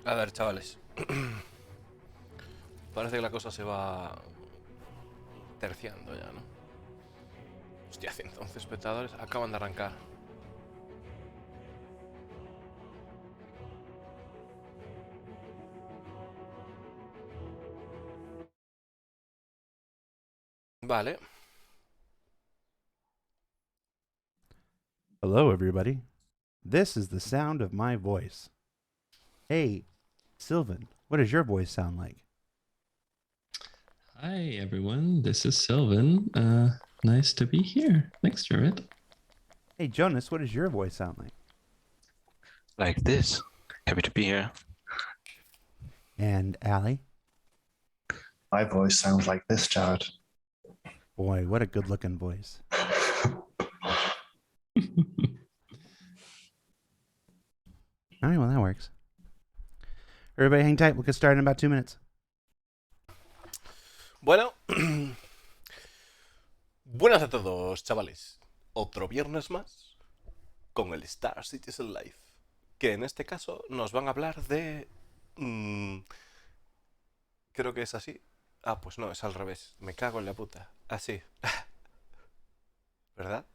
A ver, chavales. Parece que la cosa se va terciando ya, ¿no? Hostia, 111 espectadores acaban de arrancar. Vale. Hello, everybody. This is the sound of my voice. Hey, Sylvan, what does your voice sound like? Hi, everyone. This is Sylvan. Nice to be here. Thanks, Jared. Hey, Jonas, what does your voice sound like? Like this. Happy to be here. And Allie? My voice sounds like this, Jared. Boy, what a good looking voice. All right, well, that works. Everybody hang tight. We'll get started in about 2 minutes. Bueno. Buenas a todos, chavales. Otro viernes más con el Star Citizen Live. Que en este caso nos van a hablar de... creo que es así. Ah, pues no, es al revés. Me cago en la puta. Así. ¿Verdad?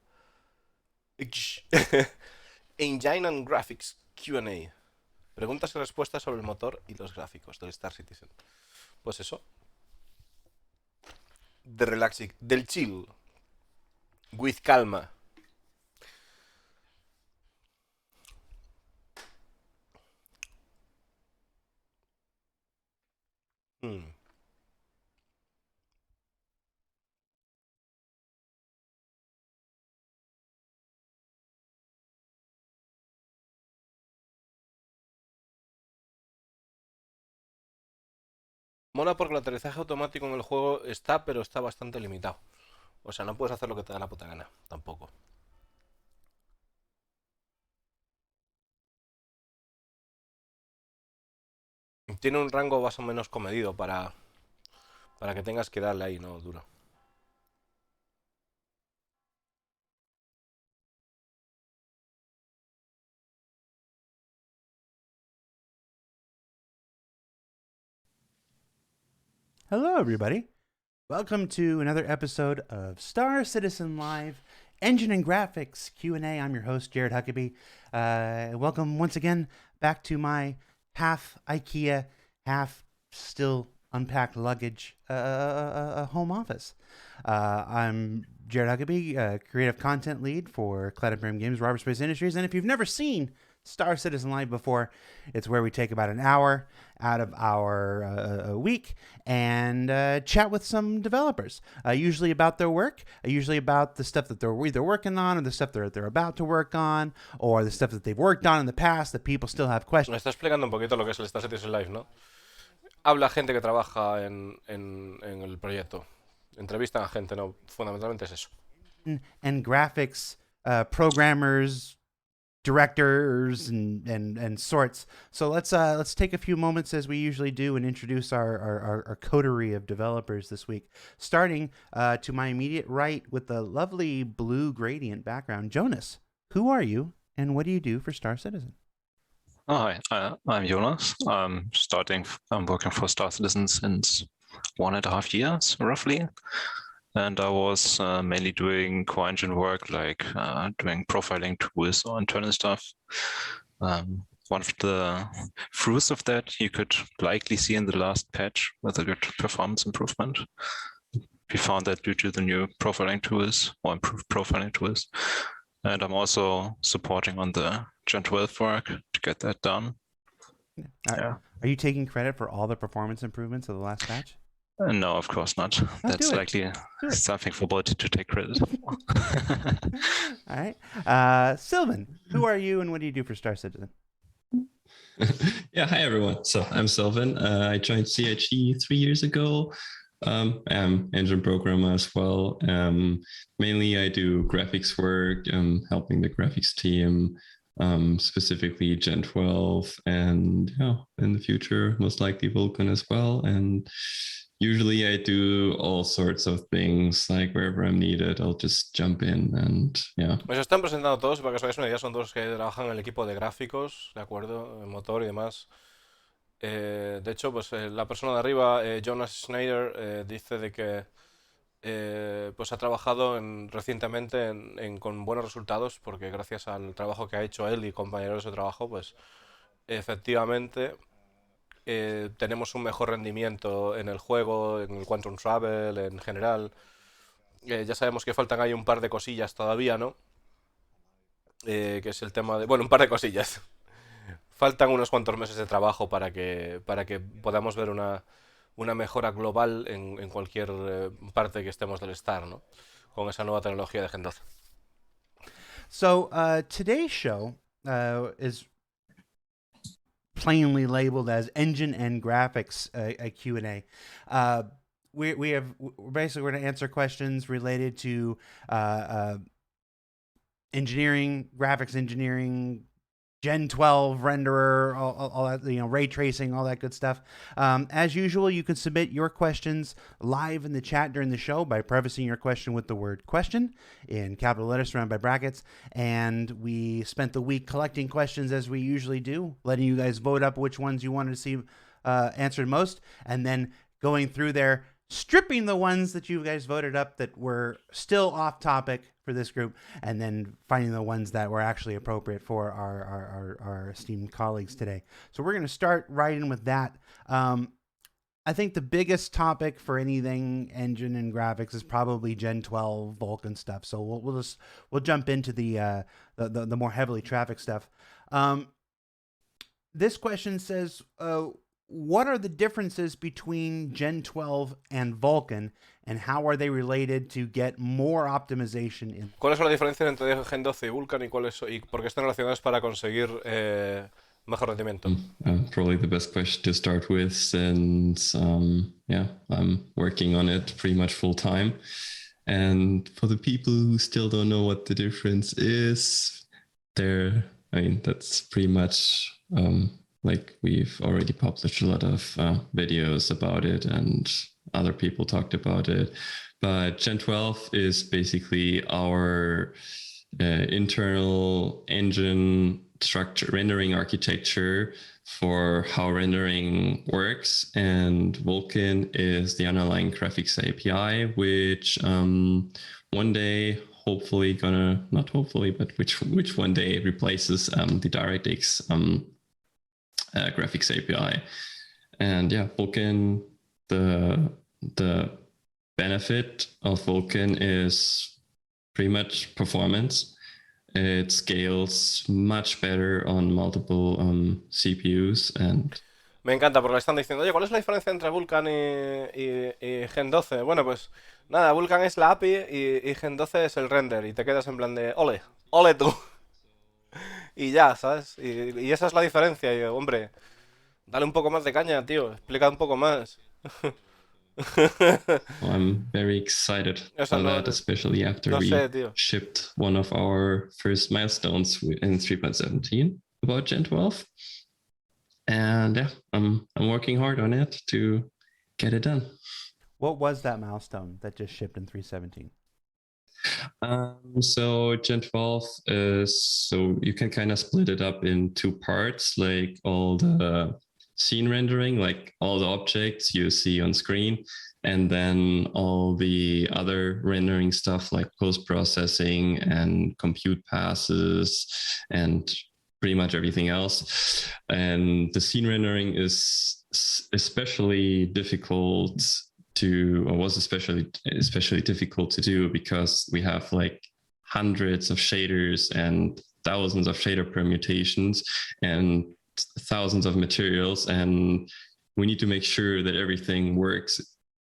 Engine and Graphics Q&A. Preguntas y respuestas sobre el motor y los gráficos del Star Citizen. Pues eso. De relaxing, del chill. With calma. Mola porque el aterrizaje automático en el juego está, pero está bastante limitado. O sea, no puedes hacer lo que te da la puta gana, tampoco. Tiene un rango más o menos comedido para que tengas que darle ahí, no duro. Hello, everybody. Welcome to another episode of Star Citizen Live Engine and Graphics Q&A. I'm your host, Jared Huckabee. Welcome once again back to my half IKEA, half still unpacked luggage home office. I'm Jared Huckabee, creative content lead for Cloud Imperium Games, Robert Space Industries. And if you've never seen Star Citizen Live before, it's where we take about an hour out of our week and chat with some developers, usually about their work, usually about the stuff that they're either working on or the stuff they're about to work on, or the stuff that they've worked on in the past that people still have questions. Me está explicando un poquito lo que es el Star Citizen Live, ¿no? Habla gente que trabaja en el proyecto. Entrevistan a gente, no, fundamentalmente es eso. And graphics, programmers, directors, and sorts. So let's take a few moments, as we usually do, and introduce our coterie of developers this week. Starting to my immediate right with the lovely blue gradient background, Jonas. Who are you, and what do you do for Star Citizen? Hi, I'm Jonas. I'm working for Star Citizen since 1.5 years, roughly. And I was mainly doing core engine work, like doing profiling tools or internal stuff. One of the fruits of that you could likely see in the last patch with a good performance improvement. We found that due to the new profiling tools or improved profiling tools. And I'm also supporting on the Gen 12 work to get that done. Are you taking credit for all the performance improvements of the last patch? No, of course not. That's likely something for Bolt to take credit for. All right. Sylvan, who are you and what do you do for Star Citizen? Yeah, hi, everyone. So I'm Sylvan. I joined CIG 3 years ago. I'm engine programmer as well. Mainly I do graphics work, helping the graphics team, specifically Gen 12, and in the future, most likely Vulkan as well. And usually I do all sorts of things, like wherever I'm needed, I'll just jump in and Me se están presentando todos, para que os hagáis una idea, son todos que trabajan en el equipo de gráficos, ¿de acuerdo? El motor y demás. De hecho, pues la persona de arriba, Jonas Schneider, dice de que pues ha trabajado recientemente con buenos resultados porque gracias al trabajo que ha hecho él y compañeros de trabajo, pues efectivamente tenemos un mejor rendimiento en el juego, en el Quantum Travel, en general. Ya sabemos que faltan ahí un par de cosillas todavía, ¿no? Que es el tema de... Bueno, un par de cosillas. Faltan unos cuantos meses de trabajo para que podamos ver una mejora global en cualquier parte que estemos del Star, ¿no? Con esa nueva tecnología de Gen 12. So today's show is plainly labeled as Engine and Graphics a Q&A. We're basically going to answer questions related to engineering, graphics engineering, Gen 12 renderer, all that, ray tracing, all that good stuff. As usual, you can submit your questions live in the chat during the show by prefacing your question with the word question in capital letters surrounded by brackets. And we spent the week collecting questions as we usually do, letting you guys vote up which ones you wanted to see answered most, and then going through there, stripping the ones that you guys voted up that were still off topic for this group, and then finding the ones that were actually appropriate for our esteemed colleagues today. So we're going to start right in with that. I think the biggest topic for anything engine and graphics is probably Gen 12 Vulkan stuff. So we'll jump into the more heavily trafficked stuff. This question says, what are the differences between Gen 12 and Vulkan, and how are they related to get more optimization in? ¿Cuáles son las diferencias entre Gen 12 y Vulkan y por qué están relacionadas para conseguir mejor rendimiento? Probably the best question to start with, since I'm working on it pretty much full time. And for the people who still don't know what the difference is, that's pretty much like we've already published a lot of videos about it, and other people talked about it. But Gen 12 is basically our internal engine structure, rendering architecture for how rendering works. And Vulkan is the underlying graphics API, which one day, hopefully not hopefully, but which one day replaces the DirectX graphics API. And yeah, Vulkan, the benefit of Vulkan is pretty much performance. It scales much better on multiple CPUs. And me encanta porque le están diciendo, oye, ¿cuál es la diferencia entre Vulkan y Gen 12? Bueno, pues nada, Vulkan es la API y Gen 12 es el render, y te quedas en plan de, ole tú. Y ya, ¿sabes? Y esa es la diferencia. Y yo, hombre, dale un poco más de caña, tío. Explica un poco más. I'm very excited for that, especially after we shipped one of our first milestones in 3.17 about Gen 12. And yeah, I'm working hard on it to get it done. What was that milestone that just shipped in 3.17? So Gen 12 is, so you can kind of split it up in two parts, like all the scene rendering, like all the objects you see on screen, and then all the other rendering stuff like post-processing and compute passes and pretty much everything else. And the scene rendering is especially difficult was especially difficult to do because we have like hundreds of shaders and thousands of shader permutations and thousands of materials, and we need to make sure that everything works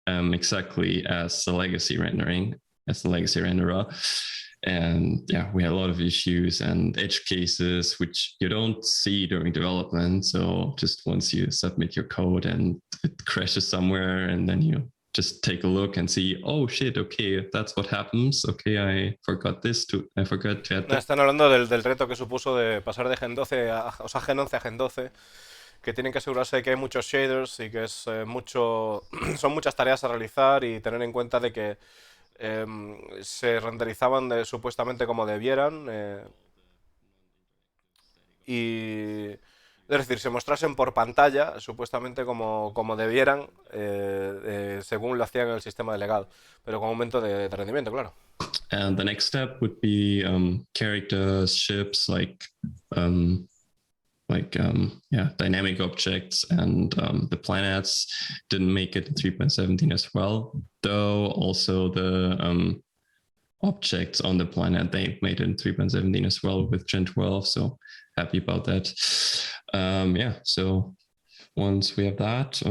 exactly as the legacy renderer. And yeah, we had a lot of issues and edge cases which you don't see during development. So just once you submit your code and it crashes somewhere, and then you just take a look and see, oh shit, okay, that's what happens. Okay, I forgot to add that. Están hablando del reto que supuso de pasar de Gen 12 Gen 11 a Gen 12, que tienen que asegurarse de que hay muchos shaders y que es son muchas tareas a realizar, y tener en cuenta de que se renderizaban supuestamente como debieran, y Es decir, se mostrasen por pantalla, supuestamente como debieran, según lo hacían en el sistema delegado, pero con aumento de rendimiento, claro. And the next step would be characters, ships, dynamic objects, and the planets didn't make it in 3.17 as well, though also the objects on the planet, they made it in 3.17 as well with Gen 12, so happy about that. So once we have that,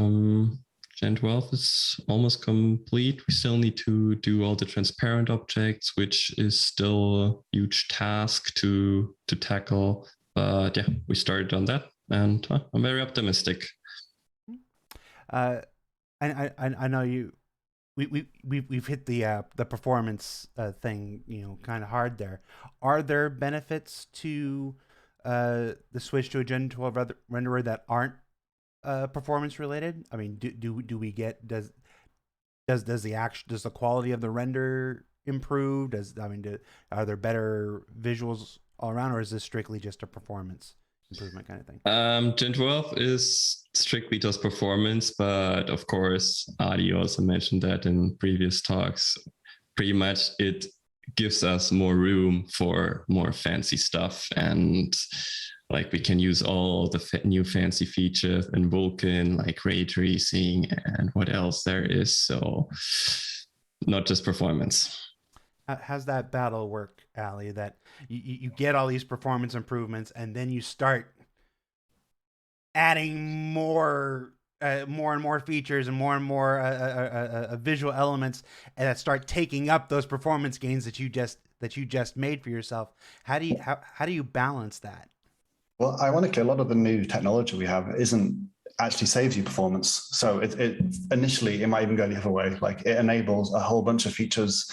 Gen 12 is almost complete. We still need to do all the transparent objects, which is still a huge task to tackle. But yeah, we started on that, and I'm very optimistic. I know we've hit the performance thing, kind of hard there. Are there benefits to the switch to a Gen 12 renderer that aren't performance related? I mean, do we get does the quality of the render improve? Are there better visuals all around, or is this strictly just a performance improvement kind of thing? Gen 12 is strictly just performance, but of course, Adi also mentioned that in previous talks. Pretty much it gives us more room for more fancy stuff, and like we can use all the new fancy features in Vulkan, like ray tracing and what else there is. So not just performance. How's that battle work, Ali? That you get all these performance improvements, and then you start adding more and more features and more visual elements, and that start taking up those performance gains that you just made for yourself. How do you balance that? Well, ironically, a lot of the new technology we have isn't actually saves you performance. So it initially, it might even go the other way. Like it enables a whole bunch of features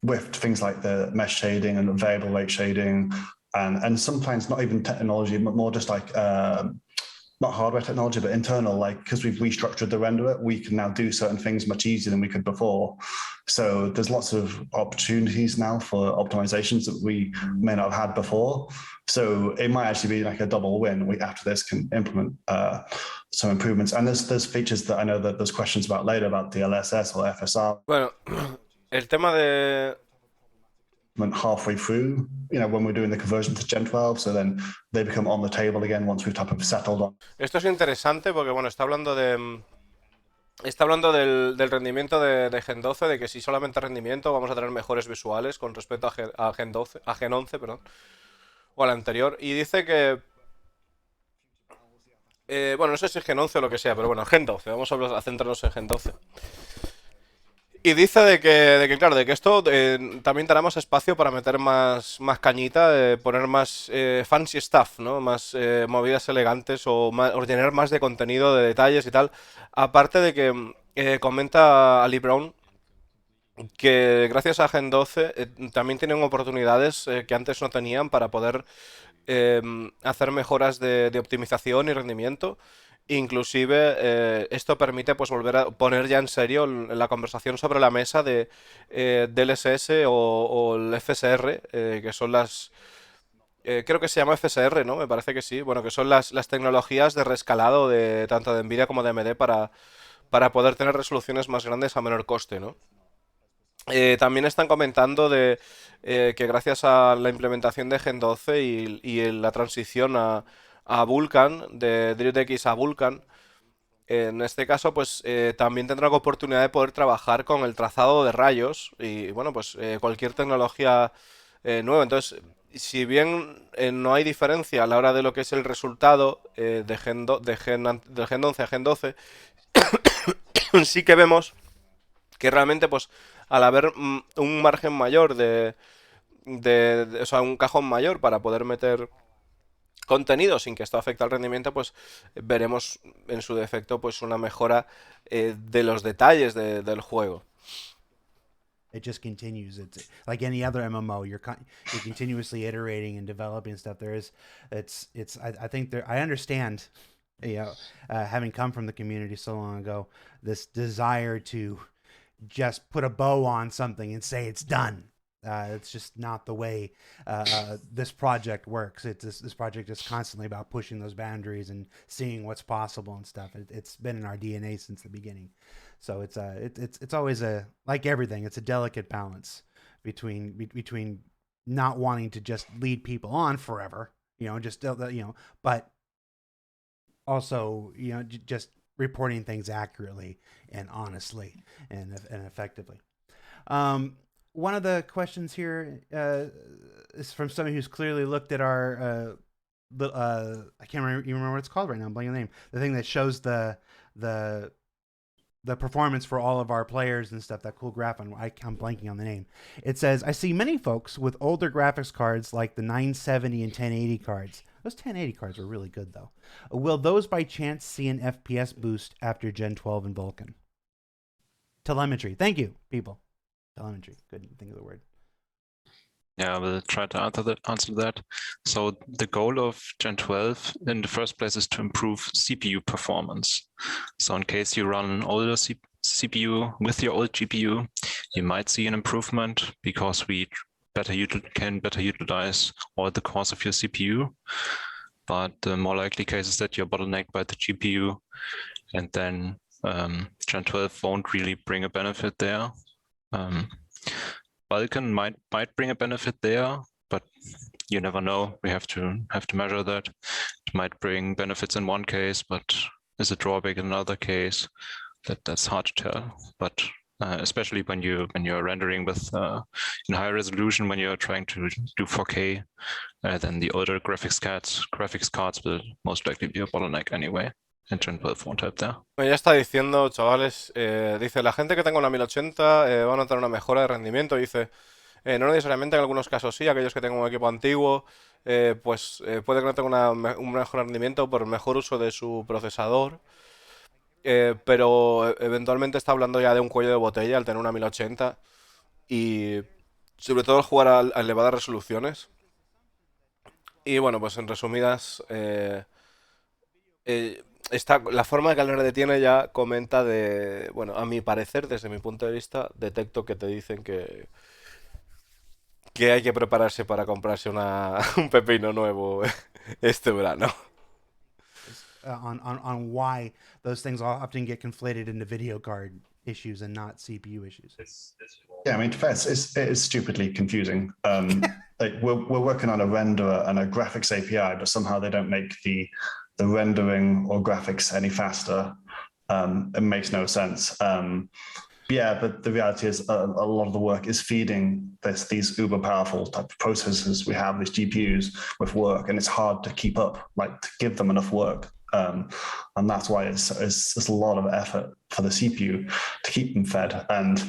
with things like the mesh shading and variable rate shading, and sometimes not even technology, but more just like not hardware technology, but internal, like because we've restructured the renderer, we can now do certain things much easier than we could before. So there's lots of opportunities now for optimizations that we may not have had before. So it might actually be like a double win. We after this can implement some improvements. And there's features that I know that there's questions about later about DLSS or FSR. Bueno, el tema de halfway through, when we're doing the conversion to Gen 12, so then they become on the table again once we've type of settled on. Esto es interesante porque, bueno, está hablando del rendimiento de Gen 12, de que si solamente rendimiento vamos a tener mejores visuales con respecto a Gen 11, perdón, o al anterior, y dice que bueno, no sé si es Gen 11 o lo que sea, pero bueno, Gen 12, vamos a centrarnos en Gen 12. Y dice de que claro, de que esto también dará más espacio para meter más cañita, poner más fancy stuff, ¿no? Más movidas elegantes o llenar más de contenido, de detalles y tal. Aparte de que comenta Ali Brown que gracias a Gen 12 también tienen oportunidades que antes no tenían para poder hacer mejoras de optimización y rendimiento. Inclusive esto permite pues volver a poner ya en serio la conversación sobre la mesa de DLSS o el FSR, que son las... creo que se llama FSR, ¿no? Me parece que sí. Bueno, que son las tecnologías de rescalado de tanto de Nvidia como de AMD para poder tener resoluciones más grandes a menor coste, ¿no? También están comentando de que gracias a la implementación de Gen 12 y la transición a Vulkan, de DirectX a Vulkan, en este caso pues también tendrán la oportunidad de poder trabajar con el trazado de rayos y bueno, pues cualquier tecnología nueva. Entonces, si bien no hay diferencia a la hora de lo que es el resultado del Gen 11 a Gen 12, sí que vemos que realmente pues al haber un margen mayor o sea, un cajón mayor para poder meter contenido sin que esto afecte al rendimiento, pues veremos en su defecto pues una mejora de los detalles del juego. It just continues. It's like any other MMO. You're continuously iterating and developing stuff. I think I understand, having come from the community so long ago, this desire to just put a bow on something and say it's done. It's just not the way this project works. This project is constantly about pushing those boundaries and seeing what's possible and stuff. It's been in our DNA since the beginning. So it's always like everything. It's a delicate balance between not wanting to just lead people on forever, but also, just reporting things accurately and honestly and effectively. One of the questions here is from somebody who's clearly looked at our I can't remember what it's called right now. I'm blanking on the name. The thing that shows the performance for all of our players and stuff. That cool graph on I'm blanking on the name. It says, I see many folks with older graphics cards like the 970 and 1080 cards. Those 1080 cards were really good though. Will those by chance see an FPS boost after Gen 12 and Vulkan? Telemetry. Thank you, people. Telemetry. Couldn't think of the word. Yeah, I will try to answer that. So the goal of Gen 12 in the first place is to improve CPU performance. So in case you run an older CPU with your old GPU, you might see an improvement because we can better utilize all the cores of your CPU. But the more likely case is that you're bottlenecked by the GPU, and then Gen 12 won't really bring a benefit there. Vulkan might bring a benefit there, but you never know. We have to measure that. It might bring benefits in one case, but is a drawback in another case. That's hard to tell. But especially when you're rendering with in high resolution, when you're trying to do 4K, then the older graphics cards will most likely be a bottleneck anyway. En Gen 12 won't help there. Ya está diciendo, chavales, dice, la gente que tenga una 1080 va a notar una mejora de rendimiento. Dice, no necesariamente, en algunos casos sí, aquellos que tengan un equipo antiguo, pues puede que no tenga un mejor rendimiento por el mejor uso de su procesador. Pero eventualmente está hablando ya de un cuello de botella al tener una 1080 y sobre todo al jugar a elevadas resoluciones. Y bueno, pues en resumidas, la forma que Calverde tiene ya comenta de, bueno, a mi parecer, desde mi punto de vista, detecto que te dicen que hay que prepararse para comprarse un pepino nuevo este verano. On why those things often get conflated into video card issues and not CPU issues. Yeah, I mean, it is stupidly confusing. Like we're working on a renderer and a graphics API, but somehow they don't make the rendering or graphics any faster. It makes no sense. Yeah, but the reality is a lot of the work is feeding these uber powerful type of processors we have, these GPUs with work, and it's hard to keep up, like to give them enough work. And that's why it's a lot of effort for the CPU to keep them fed. And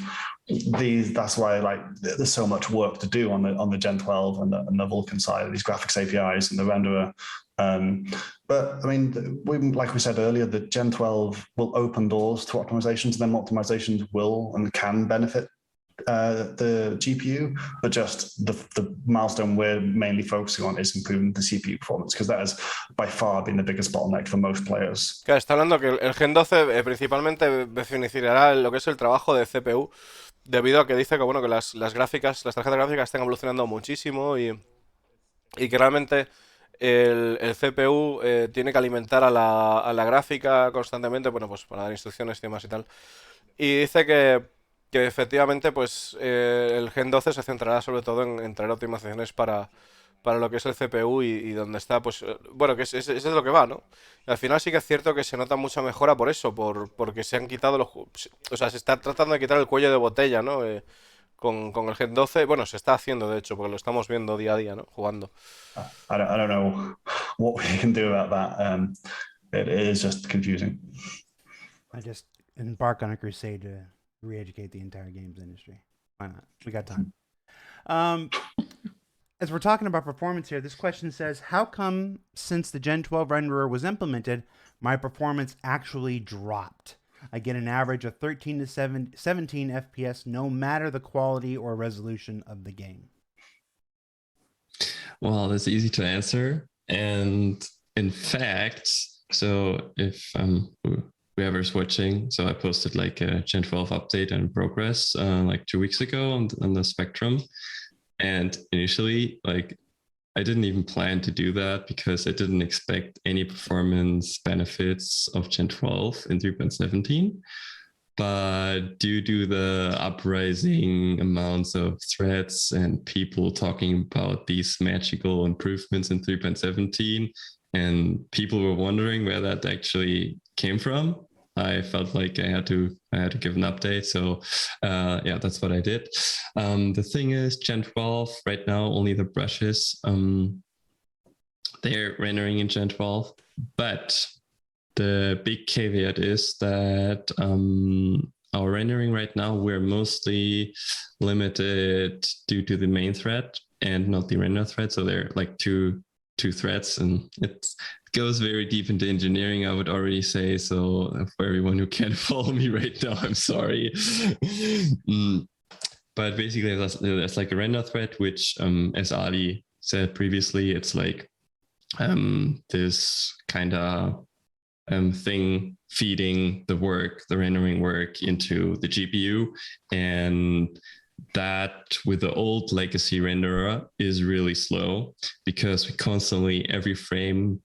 that's why like there's so much work to do on the Gen 12 and the Vulkan side of these graphics APIs and the renderer. But I mean, like we said earlier, the Gen 12 will open doors to optimizations, and then optimizations will and can benefit the GPU, but just the milestone we're mainly focusing on is improving the CPU performance, because that has by far been the biggest bottleneck for most players. Claro, está hablando que el Gen 12 principalmente beneficiará lo que es el trabajo de CPU, debido a que dice que bueno que las tarjetas gráficas están evolucionando muchísimo y que realmente el CPU tiene que alimentar a la gráfica constantemente, bueno, pues para dar instrucciones y demás y tal. Y dice que efectivamente pues el Gen 12 se centrará sobre todo en traer optimizaciones para lo que es el CPU y donde está, pues bueno, que es de lo que va, ¿no? Y al final sí que es cierto que se nota mucha mejora por eso, porque se han quitado o sea, se está tratando de quitar el cuello de botella, ¿no? Con el Gen 12, bueno, se está haciendo de hecho, porque lo estamos viendo día a día, ¿no? Jugando. I don't know what we can do about that. It is just confusing. I just embark on a crusade to re-educate the entire games industry. Why not? We got time. As we're talking about performance here, this question says, how come since the Gen 12 renderer was implemented, my performance actually dropped? I get an average of 13 to 17 FPS, no matter the quality or resolution of the game. Well, that's easy to answer. And in fact, so if whoever's watching, so I posted like a Gen 12 update and progress like 2 weeks ago on the Spectrum. And initially, like, I didn't even plan to do that because I didn't expect any performance benefits of Gen 12 in 3.17. But due to the uprising amounts of threads and people talking about these magical improvements in 3.17, and people were wondering where that actually came from, I felt like I had to give an update. So yeah, that's what I did. The thing is, Gen 12 right now, only the brushes, they're rendering in Gen 12, but the big caveat is that our rendering right now, we're mostly limited due to the main thread and not the render thread. So they're like two threads, and it goes very deep into engineering, I would already say. So for everyone who can't follow me right now, I'm sorry. But basically, there's like a render thread, which, as Ali said previously, it's like this kind of thing feeding the rendering work into the GPU. And that with the old legacy renderer is really slow because we constantly, every frame,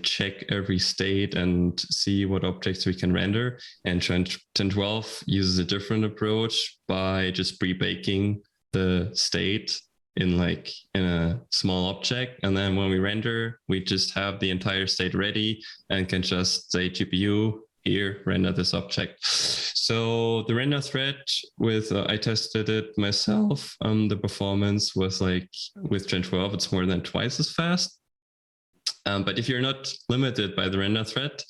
check every state and see what objects we can render. And 1012 uses a different approach by just pre-baking the state in a small object, and then when we render, we just have the entire state ready and can just say GPU, here, render this object. So the render thread I tested it myself. The performance was like with Gen 12, it's more than twice as fast. But if you're not limited by the render thread,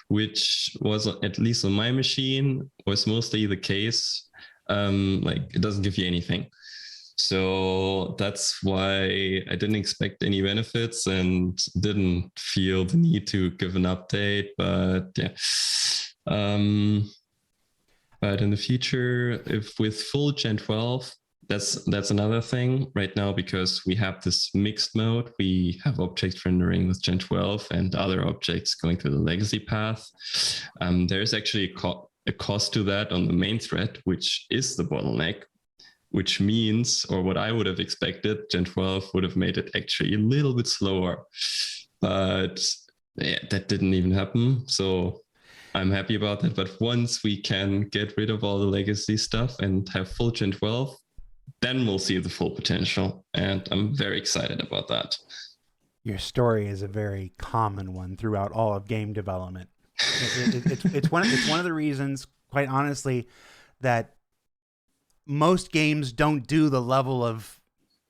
which was, at least on my machine, was mostly the case, like it doesn't give you anything. So that's why I didn't expect any benefits and didn't feel the need to give an update. But yeah, but in the future, if with full Gen 12, that's another thing right now, because we have this mixed mode. We have object rendering with Gen 12 and other objects going through the legacy path. There's actually a cost to that on the main thread, which is the bottleneck, which means, or what I would have expected, Gen 12 would have made it actually a little bit slower. But yeah, that didn't even happen. So I'm happy about that. But once we can get rid of all the legacy stuff and have full Gen 12, then we'll see the full potential. And I'm very excited about that. Your story is a very common one throughout all of game development. It's one of the reasons, quite honestly, that most games don't do the level of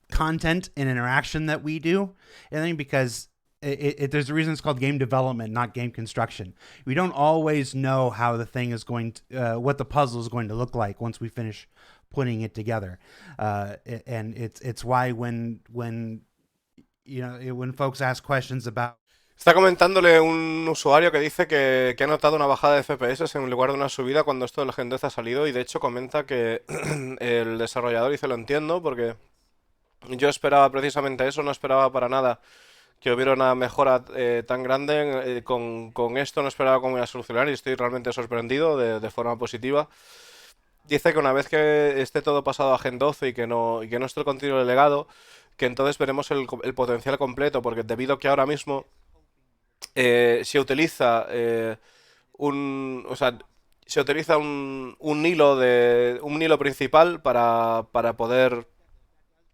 content and interaction that we do. I think because there's a reason it's called game development, not game construction. We don't always know how the thing is going to, what the puzzle is going to look like once we finish putting it together. And it's why when folks ask questions about. Está comentándole un usuario que dice que ha notado una bajada de FPS en lugar de una subida cuando esto del Gen 12 ha salido, y de hecho comenta que el desarrollador dice: lo entiendo, porque yo esperaba precisamente eso, no esperaba para nada que hubiera una mejora tan grande con esto, no esperaba cómo iba a solucionar, y estoy realmente sorprendido de forma positiva. Dice que una vez que esté todo pasado a Gen 12 y que no esté el contenido del legado, que entonces veremos el potencial completo, porque debido a que ahora mismo se utiliza un hilo principal para poder,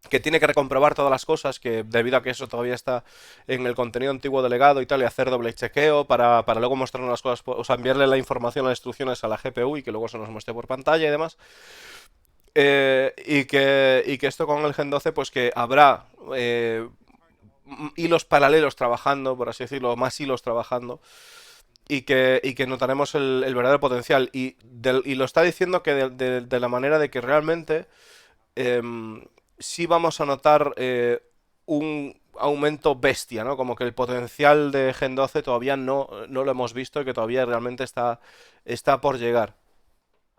que tiene que recomprobar todas las cosas, que debido a que eso todavía está en el contenido antiguo del legado y tal, y hacer doble chequeo para luego mostrarnos las cosas, o sea, enviarle la información, las instrucciones a la GPU y que luego se nos muestre por pantalla y demás. Y que esto con el Gen 12, pues que habrá hilos paralelos trabajando, por así decirlo, más hilos trabajando, y que notaremos el verdadero potencial. Y lo está diciendo que de la manera de que realmente sí vamos a notar un aumento bestia, ¿no? Como que el potencial de Gen 12 todavía no lo hemos visto y que todavía realmente está por llegar.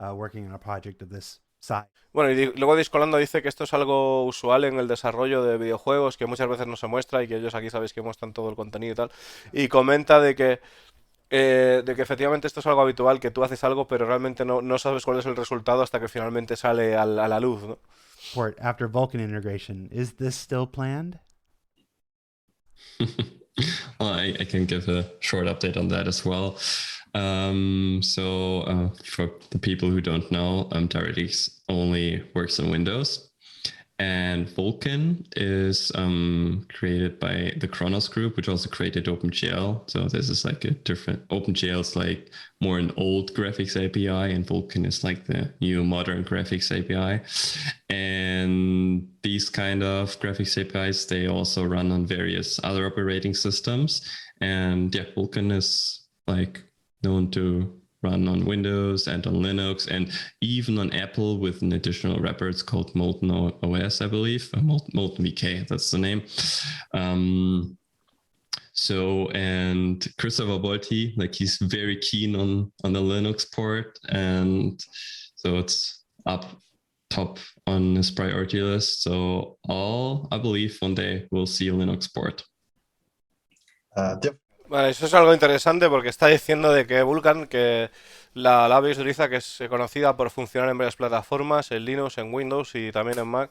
Working on a project of this size. Bueno, y luego Discolando dice que esto es algo usual en el desarrollo de videojuegos, que muchas veces no se muestra y que ellos aquí sabéis que muestran todo el contenido y tal. Y comenta de que efectivamente esto es algo habitual, que tú haces algo pero realmente no sabes cuál es el resultado hasta que finalmente sale a la luz, ¿no? port after Vulkan integration. Is this still planned? Well, I can give a short update on that as well. For the people who don't know, DirectX only works on Windows. And Vulkan is created by the Kronos group, which also created OpenGL. So this is like a different, OpenGL is like more an old graphics API, and Vulkan is like the new modern graphics API. And these kind of graphics APIs, they also run on various other operating systems. And yeah, Vulkan is like known to run on Windows and on Linux and even on Apple with an additional wrapper. It's called Molten OS, I believe. Molten VK, that's the name. And Christopher Bolti, like he's very keen on the Linux port. And so it's up top on his priority list. So I believe one day we'll see a Linux port. Vale, eso es algo interesante porque está diciendo de que Vulkan, que la API que se utiliza, que es conocida por funcionar en varias plataformas, en Linux, en Windows y también en Mac,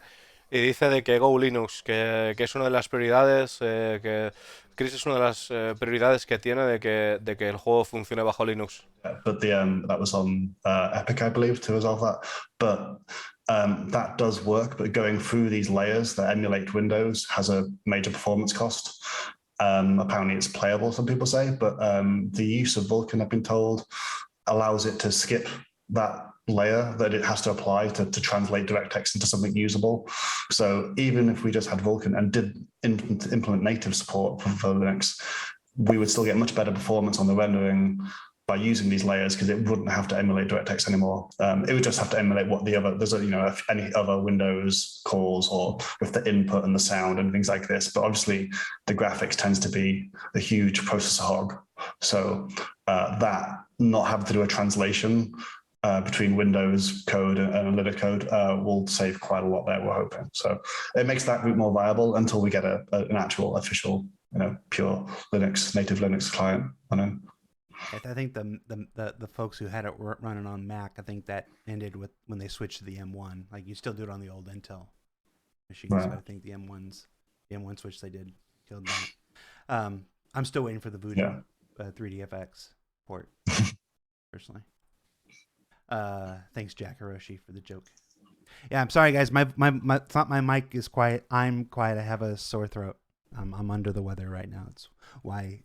y dice de que Go Linux, que es una de las prioridades, que Chris es una de las prioridades que tiene de que el juego funcione bajo Linux. But that was on Epic, I believe, to resolve that. But that does work, but going through these layers that emulate Windows has a major performance cost. Apparently it's playable, some people say, but the use of Vulkan, I've been told, allows it to skip that layer that it has to apply to translate DirectX into something usable. So even if we just had Vulkan and did implement native support for Linux, we would still get much better performance on the rendering by using these layers, because it wouldn't have to emulate DirectX anymore. It would just have to emulate what any other Windows calls, or with the input and the sound and things like this. But obviously the graphics tends to be a huge processor hog. So that not having to do a translation between Windows code and Linux code will save quite a lot there, we're hoping. So it makes that route more viable until we get an actual official, pure native Linux client. I think the folks who had it running on Mac, I think that ended with when they switched to the M1. Like, you still do it on the old Intel machines. Right. So I think the M1 switch they did killed that. I'm still waiting for the Voodoo 3DFX port, personally. Thanks, Jack Hiroshi, for the joke. Yeah, I'm sorry, guys. My thought my mic is quiet. I'm quiet. I have a sore throat. I'm under the weather right now. It's why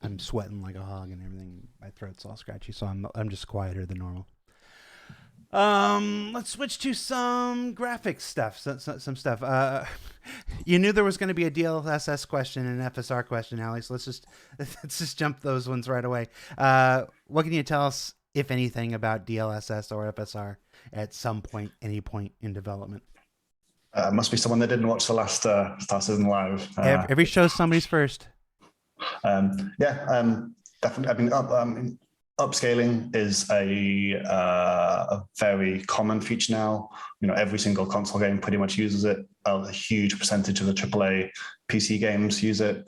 I'm sweating like a hog and everything. My throat's all scratchy, so I'm just quieter than normal. Let's switch to some graphics stuff. Some stuff. You knew there was going to be a DLSS question and an FSR question, Alex. Let's just jump those ones right away. What can you tell us, if anything, about DLSS or FSR at some point, any point in development? Must be someone that didn't watch the last Star Citizen Live. Every show's somebody's first. Definitely. I mean, upscaling is a very common feature now. Every single console game pretty much uses it. A huge percentage of the AAA PC games use it.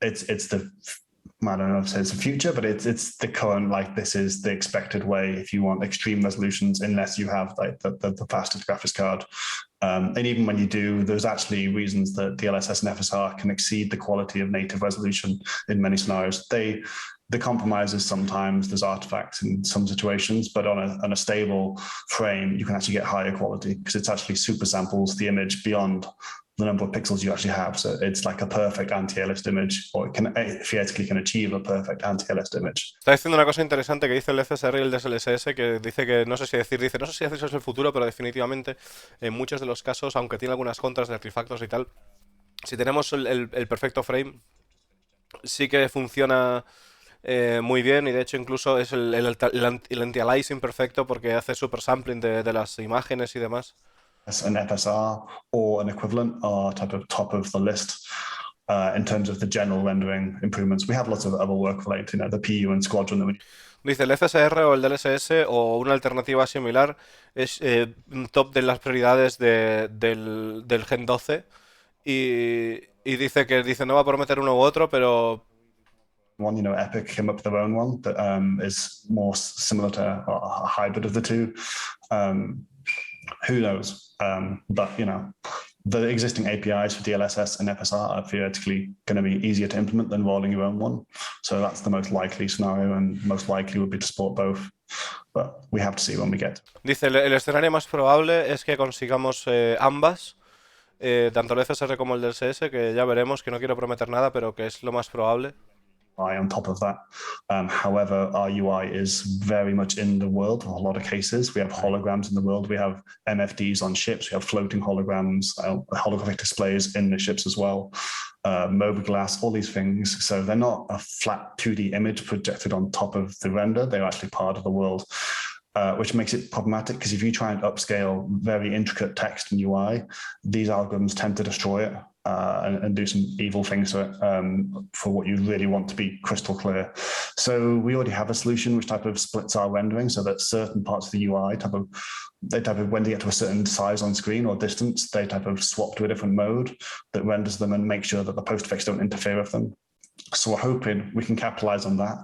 It's the, I don't know if it's the future, but it's the current, like, this is the expected way if you want extreme resolutions, unless you have like the fastest graphics card. And even when you do, there's actually reasons that DLSS and FSR can exceed the quality of native resolution in many scenarios. The compromises, sometimes there's artifacts in some situations, but on a stable frame, you can actually get higher quality, because it's actually super samples the image beyond the number of pixels you actually have. So it's like a perfect anti-aliased image, or it theoretically can achieve a perfect anti-aliased image. Está diciendo una cosa interesante que dice el FSR y el DLSS, que dice que no sé si eso es el futuro, pero definitivamente en muchos de los casos, aunque tiene algunas contras de refactors y tal, si tenemos el perfecto frame, sí que funciona muy bien, y de hecho incluso es el anti-aliasing perfecto, porque hace super sampling de las imágenes y demás. An FSR or an equivalent are top of the list in terms of the general rendering improvements. We have lots of other work related, the PU and Squadron that we... Dice, el FSR o el DLSS o una alternativa similar es top de las prioridades del Gen 12, y dice no va a prometer uno u otro, pero... Epic came up with their own one that is more similar to a hybrid of the two. Who knows? But the existing APIs for DLSS and FSR are theoretically going to be easier to implement than rolling your own one. So that's the most likely scenario, and most likely would be to support both. But we have to see when we get. Dice, el escenario más probable es que consigamos ambas, tanto el FSR como el DLSS, que ya veremos, que no quiero prometer nada, pero que es lo más probable. On top of that. However, our UI is very much in the world of a lot of cases. We have holograms in the world. We have MFDs on ships. We have floating holograms, holographic displays in the ships as well. Mobiglass, all these things. So they're not a flat 2D image projected on top of the render. They're actually part of the world. Which makes it problematic, because if you try and upscale very intricate text in UI, these algorithms tend to destroy it and do some evil things to it for what you really want to be crystal clear. So we already have a solution which type of splits our rendering so that certain parts of the UI when they get to a certain size on screen or distance, they type of swap to a different mode that renders them and make sure that the post effects don't interfere with them. So we're hoping we can capitalize on that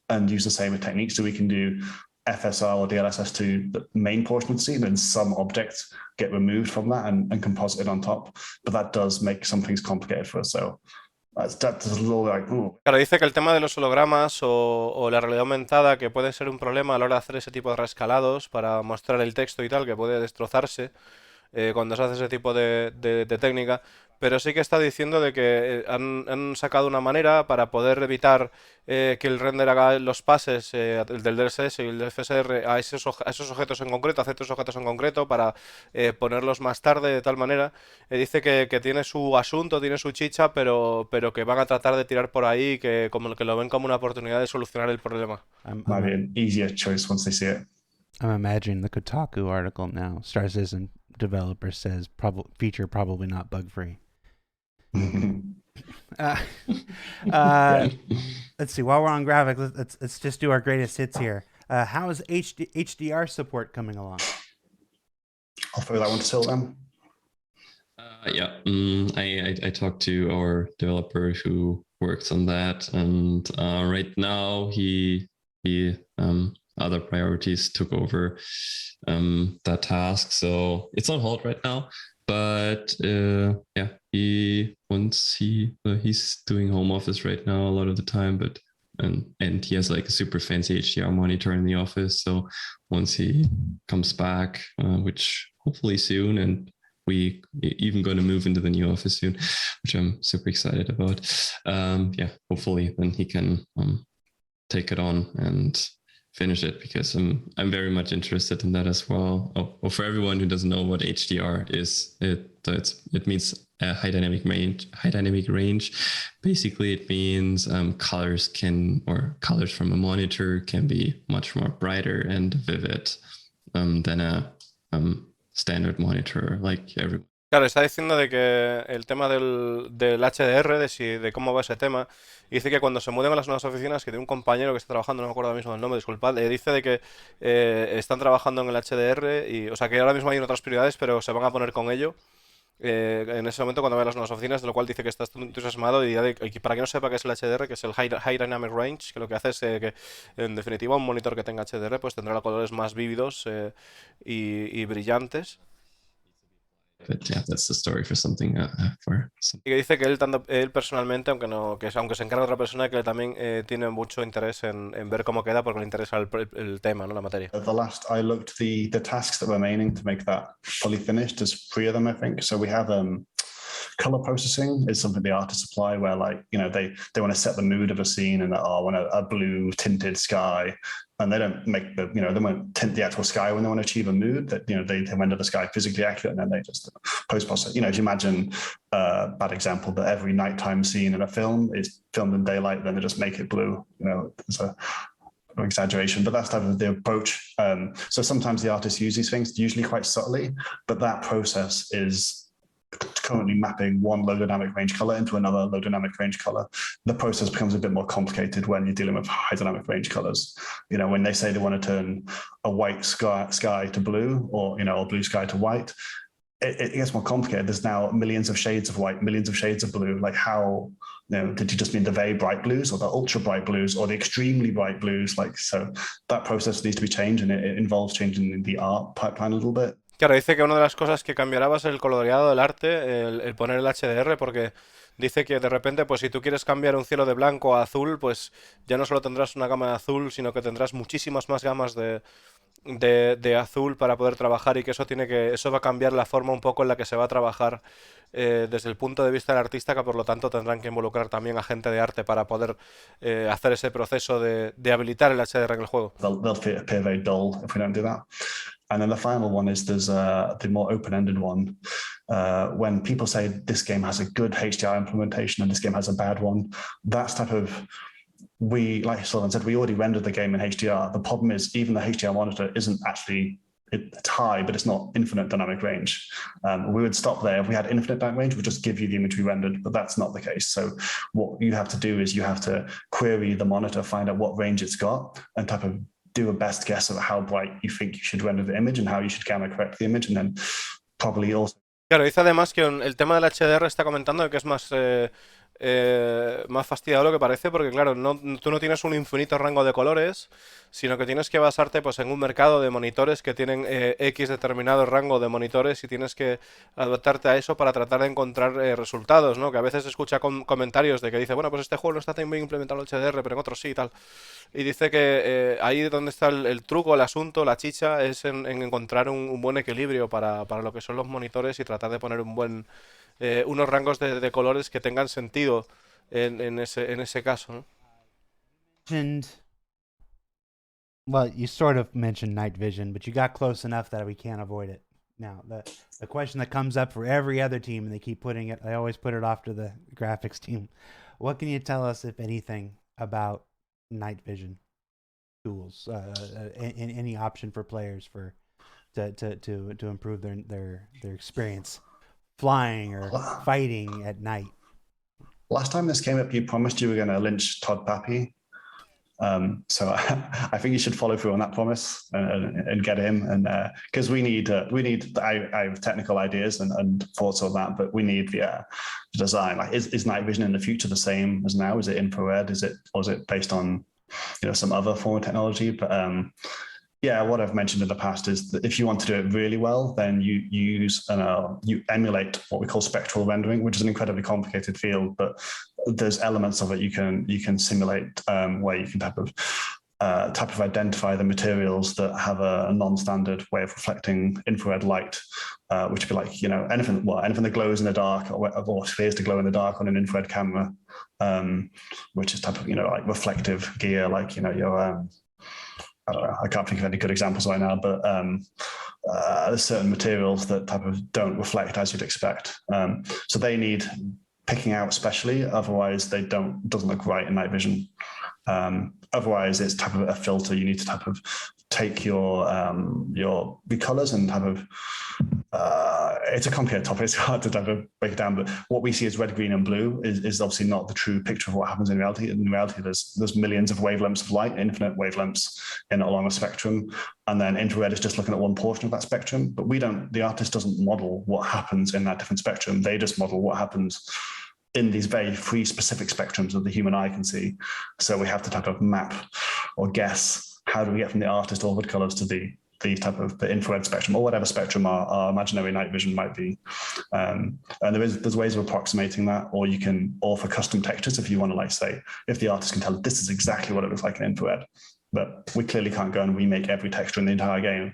and use the same techniques, so we can do FSR or DLSS to the main portion of the scene, and some objects get removed from that and composited on top. But that does make some things complicated for us. So that's a little like, ooh. Claro, dice que el tema de los hologramas o la realidad aumentada, que puede ser un problema a la hora de hacer ese tipo de rescalados para mostrar el texto y tal, que puede destrozarse cuando se hace ese tipo de técnica. Pero sí que está diciendo de que han sacado una manera para poder evitar que el render haga los pases el del DLSS y el del FSR a esos objetos en concreto, a ciertos objetos en concreto, para ponerlos más tarde de tal manera. Dice que tiene su asunto, tiene su chicha, pero que van a tratar de tirar por ahí, que lo ven como una oportunidad de solucionar el problema. Might be an easier choice once they see it. I'm imagining the Kotaku article now. Star Citizen developer says feature probably not bug free. Let's see. While we're on graphics, let's just do our greatest hits here. How is HDR support coming along? I'll throw that one to Silvan. I talked to our developer who works on that, and right now he other priorities took over that task, so it's on hold right now. But he's doing home office right now a lot of the time, but and he has like a super fancy HDR monitor in the office. So once he comes back, which hopefully soon, and we even going to move into the new office soon, which I'm super excited about. Hopefully then he can take it on and finish it, because I'm very much interested in that as well. Oh, for everyone who doesn't know what HDR is, it means high dynamic range. Basically, it means colors from a monitor can be much more brighter and vivid than a standard monitor like everyone. Claro, está diciendo de que el tema del HDR, de cómo va ese tema, y dice que cuando se muden a las nuevas oficinas, que tiene un compañero que está trabajando, no me acuerdo ahora mismo del nombre, disculpad, dice de que están trabajando en el HDR, y, o sea, que ahora mismo hay otras prioridades, pero se van a poner con ello en ese momento cuando vean las nuevas oficinas, de lo cual dice que está entusiasmado. Y para que no sepa qué es el HDR, que es el High Dynamic Range, que lo que hace es que, en definitiva, un monitor que tenga HDR pues tendrá los colores más vívidos y brillantes. But yeah, that's the story for something. Y que dice que él personalmente, aunque se encarga otra persona, que él también tiene mucho interés en ver cómo queda, porque le interesa el tema, ¿no? La materia. The last I looked, the tasks that were remaining to make that fully finished, there's 3 of them, I think. So we have color processing is something the artists apply, where they want to set the mood of a scene, and I want a blue tinted sky, and they don't make they won't tint the actual sky when they want to achieve a mood. That they render the sky physically accurate, and then they just post process. If you imagine a bad example, that every nighttime scene in a film is filmed in daylight, then they just make it blue. It's an exaggeration, but that's type of the approach. So sometimes the artists use these things, usually quite subtly, but that process is currently mapping one low dynamic range color into another low dynamic range color. The process becomes a bit more complicated when you're dealing with high dynamic range colors. When they say they want to turn a white sky to blue, or blue sky to white, it gets more complicated. There's now millions of shades of white, millions of shades of blue. Like how, did you just mean the very bright blues, or the ultra bright blues, or the extremely bright blues? So that process needs to be changed, and it involves changing the art pipeline a little bit. Claro, dice que una de las cosas que cambiará va a ser el coloreado del arte, el poner el HDR, porque dice que de repente, pues si tú quieres cambiar un cielo de blanco a azul, pues ya no solo tendrás una gama de azul, sino que tendrás muchísimas más gamas de azul para poder trabajar y que eso va a cambiar la forma un poco en la que se va a trabajar desde el punto de vista del artista, que por lo tanto tendrán que involucrar también a gente de arte para poder hacer ese proceso de habilitar el HDR en el juego. They'll appear very dull if we don't do that. And then the final one is there's the more open-ended one. When people say this game has a good HDR implementation and this game has a bad one, that's type of, like Sullivan said, we already rendered the game in HDR. The problem is even the HDR monitor isn't actually, it's high, but it's not infinite dynamic range. We would stop there. If we had infinite dynamic range, we'd just give you the image we rendered, but that's not the case. So what you have to do is you have to query the monitor, find out what range it's got, and type of do a best guess of how bright you think you should render the image and how you should camera correct the image, and then probably also. Claro, dice además que el tema del HDR está comentando que es más fastidiado de lo que parece, porque claro, tú no tienes un infinito rango de colores, sino que tienes que basarte pues en un mercado de monitores que tienen X determinado rango de monitores y tienes que adaptarte a eso para tratar de encontrar resultados, ¿no? Que a veces escucha comentarios de que dice, bueno, pues este juego no está tan bien implementado el HDR, pero en otros sí y tal. Y dice que ahí donde está el truco, el asunto, la chicha, es en encontrar un buen equilibrio para lo que son los monitores y tratar de poner unos rangos de colores que tengan sentido en ese caso, ¿no? Well, you sort of mentioned night vision, but you got close enough that we can't avoid it. Now, the question that comes up for every other team, and they keep putting it, I always put it off to the graphics team. What can you tell us, if anything, about night vision tools? Any option for players to improve their experience flying or fighting at night? Last time this came up, you promised you were going to lynch Todd Pappy. So I think you should follow through on that promise and get him. And because we need, I have technical ideas and thoughts on that, but we need the design. Like, is night vision in the future the same as now? Is it infrared? Is it based on some other form of technology? But yeah, what I've mentioned in the past is that if you want to do it really well, then you emulate what we call spectral rendering, which is an incredibly complicated field, but there's elements of it you can simulate where you can type of identify the materials that have a non-standard way of reflecting infrared light, which would be like anything that glows in the dark or appears to glow in the dark on an infrared camera, which is type of like reflective gear, like your I don't know, I can't think of any good examples right now, but there's certain materials that type of don't reflect as you'd expect. So they need picking out especially, otherwise doesn't look right in night vision. Otherwise it's type of a filter. You need to type of take your colors and type of it's a complicated topic. It's hard to type of break it down, but what we see as red, green, and blue is obviously not the true picture of what happens in reality. In reality, there's millions of wavelengths of light, infinite wavelengths along a spectrum, and then infrared is just looking at one portion of that spectrum. But the artist doesn't model what happens in that different spectrum. They just model what happens in these very free specific spectrums that the human eye can see. So we have to type of map or guess, how do we get from the artist orbit colors to the type of the infrared spectrum or whatever spectrum our imaginary night vision might be. And there's ways of approximating that, or for custom textures, if you want to like say, if the artist can tell this is exactly what it looks like in infrared, but we clearly can't go and remake every texture in the entire game.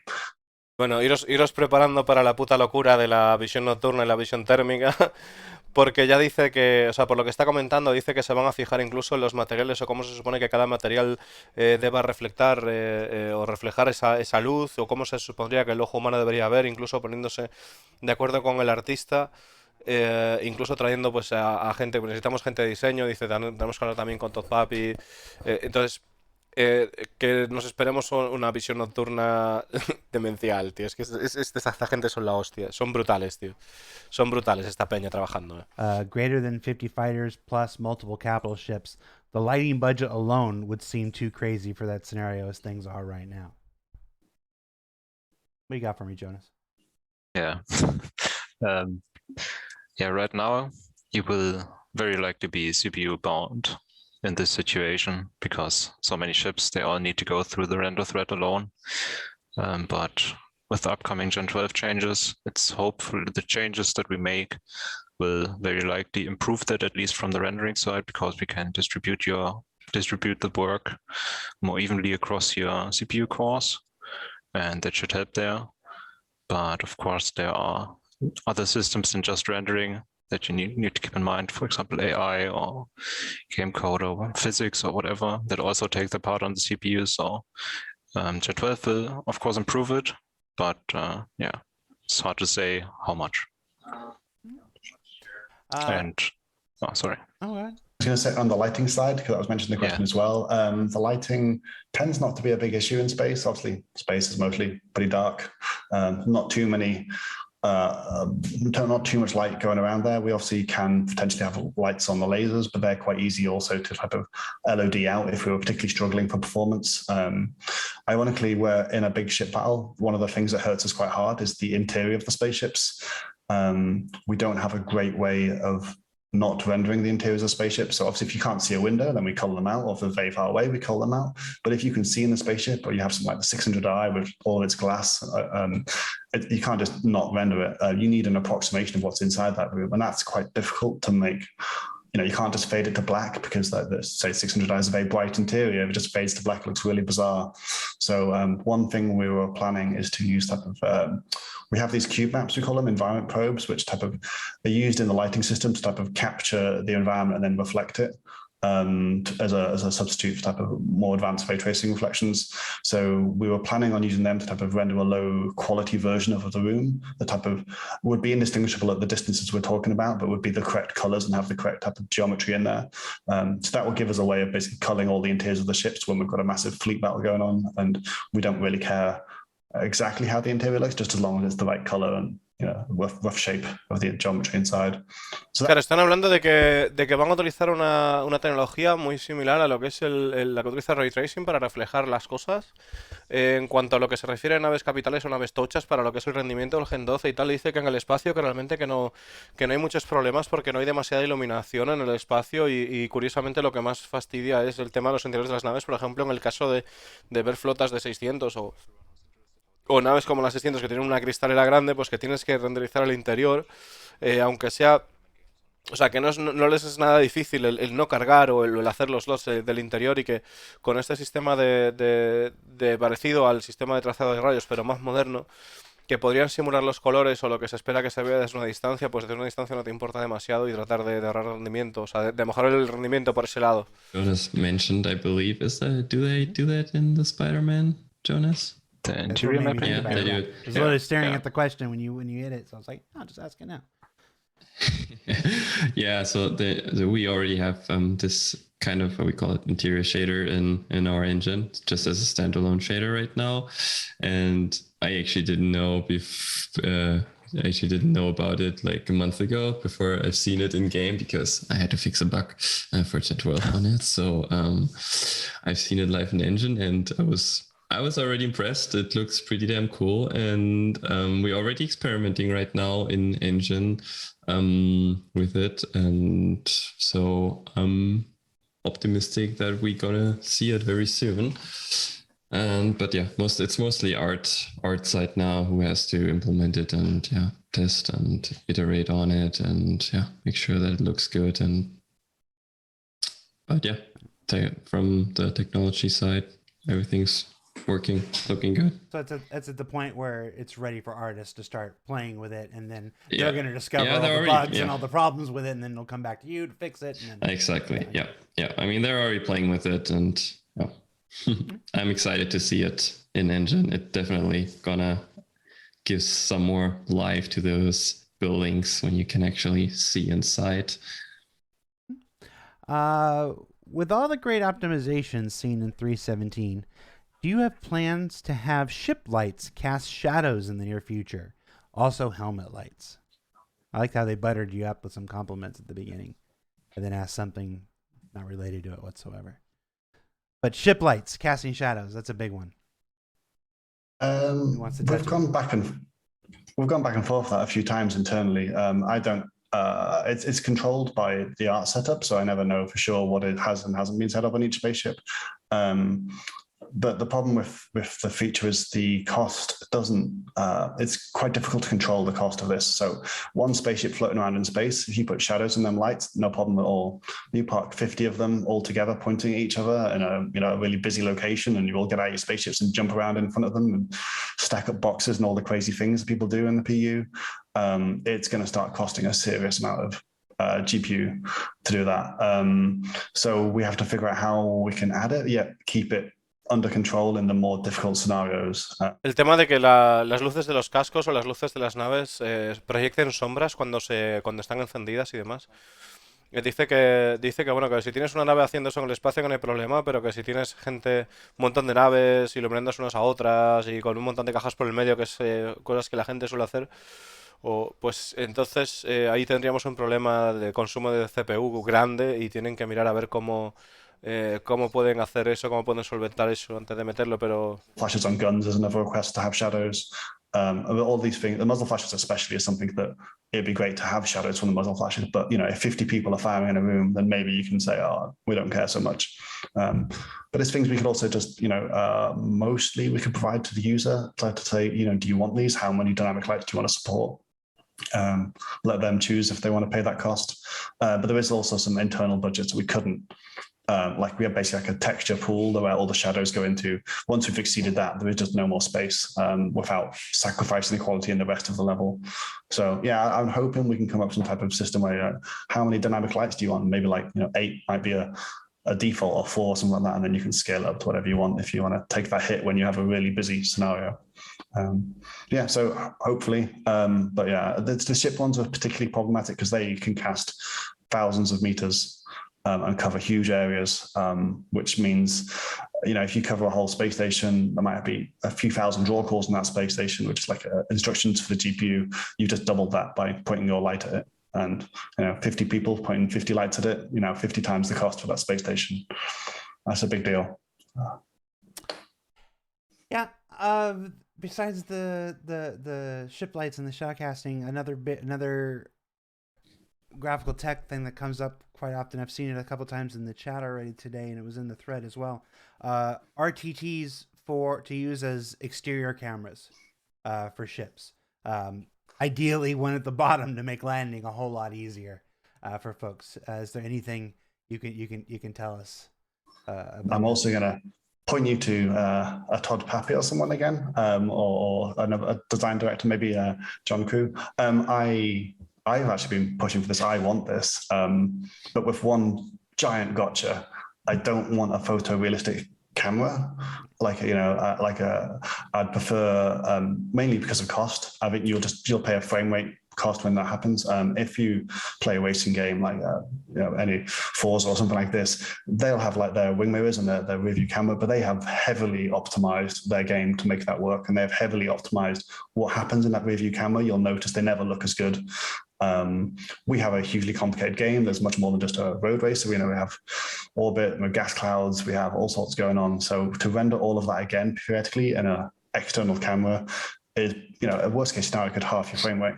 Bueno, iros preparando para la puta locura de la visión nocturna y la visión térmica, porque ya dice que, o sea, por lo que está comentando, dice que se van a fijar incluso en los materiales o cómo se supone que cada material deba reflectar o reflejar esa luz, o cómo se supondría que el ojo humano debería ver, incluso poniéndose de acuerdo con el artista, incluso trayendo pues a gente, pues necesitamos gente de diseño, dice, tenemos que hablar también con Todd Pappy, entonces... que nos esperemos una visión nocturna demencial, tío. Es que esta gente son la hostia. Son brutales, tío. Son brutales esta peña trabajando. Greater than 50 fighters plus multiple capital ships. The lighting budget alone would seem too crazy for that scenario as things are right now. What do you got for me, Jonas? Yeah. Right now you will very likely be CPU bound in this situation, because so many ships, they all need to go through the render thread alone. But with the upcoming Gen 12 changes, it's hopeful the changes that we make will very likely improve that, at least from the rendering side, because we can distribute the work more evenly across your CPU cores, and that should help there. But of course, there are other systems than just rendering that you need to keep in mind, for example, AI or game code or physics or whatever, that also take the part on the CPU. So Gen 12 will, of course, improve it, but yeah, it's hard to say how much. Sorry. Oh, I was going to say on the lighting side, because that was mentioned in the question as well. The lighting tends not to be a big issue in space. Obviously, space is mostly pretty dark. Not too much light going around there. We obviously can potentially have lights on the lasers, but they're quite easy also to type of LOD out if we were particularly struggling for performance. Ironically, we're in a big ship battle. One of the things that hurts us quite hard is the interior of the spaceships. We don't have a great way of not rendering the interiors of spaceships. So obviously if you can't see a window, then we color them out, or if they're very far away, we color them out. But if you can see in the spaceship, or you have something like the 600i with all of its glass, you can't just not render it. You need an approximation of what's inside that room, and that's quite difficult to make. You can't just fade it to black, because say 600i is a very bright interior. If it just fades to black, it looks really bizarre. So one thing we were planning is to use type of, we have these cube maps, we call them environment probes, which are used in the lighting system to type of capture the environment and then reflect it as a substitute for type of more advanced ray tracing reflections. So we were planning on using them to type of render a low quality version of the room. The type of would be indistinguishable at the distances we're talking about, but would be the correct colors and have the correct type of geometry in there. So that will give us a way of basically coloring all the interiors of the ships when we've got a massive fleet battle going on, and we don't really care exactly how the interior looks, just as long as it's the right color and rough shape of the geometry inside. Claro, están hablando de que van a utilizar una tecnología muy similar a lo que es la que utiliza Ray Tracing para reflejar las cosas. En cuanto a lo que se refiere a naves capitales o naves tochas, para lo que es el rendimiento del Gen 12 y tal, dice que en el espacio que realmente que no hay muchos problemas porque no hay demasiada iluminación en el espacio, y curiosamente lo que más fastidia es el tema de los interiores de las naves. Por ejemplo, en el caso de ver flotas de 600 o naves como las 600 que tienen una cristalera grande, pues que tienes que renderizar el interior, aunque sea... O sea, que no les es nada difícil el no cargar o el hacer los slots del interior, y que con este sistema de parecido al sistema de trazado de rayos, pero más moderno, que podrían simular los colores o lo que se espera que se vea desde una distancia, pues desde una distancia no te importa demasiado, y tratar de ahorrar rendimiento, o sea, de mejorar el rendimiento por ese lado. Jonas mentioned, I believe, do they do that in the Spider-Man, Jonas? The interior mapping? Yeah, they do. I was literally staring at the question when you hit it, so I was like, oh, just ask it now. Yeah, so we already have this kind of what we call it interior shader in our engine, just as a standalone shader right now. And I actually didn't know about it like a month ago before I've seen it in game, because I had to fix a bug for Gen 12 on it. So I've seen it live in the engine, and I was already impressed. It looks pretty damn cool, and we're already experimenting right now in engine with it, and so I'm optimistic that we're gonna see it very soon. But yeah, it's mostly art side now who has to implement it and test and iterate on it and make sure that it looks good. But from the technology side, everything's looking good. So it's at the point where it's ready for artists to start playing with it, and then they're going to discover all the bugs and all the problems with it, and then they'll come back to you to fix it. And then, exactly. Yeah. I mean, they're already playing with it, and I'm excited to see it in engine. It definitely gonna give some more life to those buildings when you can actually see inside. With all the great optimizations seen in 3.17, do you have plans to have ship lights cast shadows in the near future? Also helmet lights. I liked how they buttered you up with some compliments at the beginning, and then asked something not related to it whatsoever. But ship lights casting shadows, that's a big one. We've gone back and forth that a few times internally. It's controlled by the art setup, so I never know for sure what it has and hasn't been set up on each spaceship. But the problem with the feature is the cost doesn't. It's quite difficult to control the cost of this. So one spaceship floating around in space, if you put shadows in them lights, no problem at all. You park 50 of them all together, pointing at each other in a really busy location, and you all get out your spaceships and jump around in front of them and stack up boxes and all the crazy things that people do in the PU. It's going to start costing a serious amount of GPU to do that. So we have to figure out how we can add it, yet keep it under control in the more difficult scenarios. El tema de que las luces de los cascos o las luces de las naves proyecten sombras cuando están encendidas y demás. Dice que bueno, que si tienes una nave haciendo eso en el espacio que no hay problema, pero que si tienes gente, un montón de naves iluminando unas a otras y con un montón de cajas por el medio, que es cosas que la gente suele hacer, pues entonces ahí tendríamos un problema de consumo de CPU grande y tienen que mirar a ver cómo pueden hacer eso, cómo pueden solventar eso antes de meterlo, pero... Flashes on guns is another request to have shadows. All these things, the muzzle flashes especially is something that it'd be great to have shadows from the muzzle flashes, but if 50 people are firing in a room, then maybe you can say, oh, we don't care so much. But it's things we could also just, mostly we could provide to the user to say, do you want these? How many dynamic lights do you want to support? Let them choose if they want to pay that cost. But there is also some internal budgets we couldn't. We have basically like a texture pool where all the shadows go into. Once we've exceeded that, there is just no more space without sacrificing the quality in the rest of the level. So yeah, I'm hoping we can come up with some type of system where how many dynamic lights do you want? Maybe 8 might be a default, or 4 or something like that, and then you can scale up to whatever you want if you want to take that hit when you have a really busy scenario. So hopefully, but yeah, the ship ones are particularly problematic because they can cast thousands of meters and cover huge areas, which means, if you cover a whole space station, there might be a few thousand draw calls in that space station, which is like instructions for the GPU. You just doubled that by pointing your light at it. And 50 people pointing 50 lights at it, 50 times the cost for that space station. That's a big deal. Yeah. Besides the ship lights and the shot casting, another graphical tech thing that comes up quite often. I've seen it a couple times in the chat already today, and it was in the thread as well. RTTs to use as exterior cameras for ships. Ideally, one at the bottom to make landing a whole lot easier for folks. Is there anything you can tell us? I'm also gonna point you to a Todd Pappy or someone again, or another design director, maybe John Crew. I've actually been pushing for this. I want this, but with one giant gotcha. I don't want a photorealistic camera. I'd prefer, mainly because of cost. I think you'll pay a frame rate cost when that happens. If you play a racing game like any Forza or something like this, they'll have their wing mirrors and their rear view camera, but they have heavily optimized their game to make that work, and they have heavily optimized what happens in that rear view camera. You'll notice they never look as good. We have a hugely complicated game. There's much more than just a road race. So, we have orbit, gas clouds, we have all sorts going on. So to render all of that again, theoretically, in an external camera is, a worst case scenario could half your frame rate,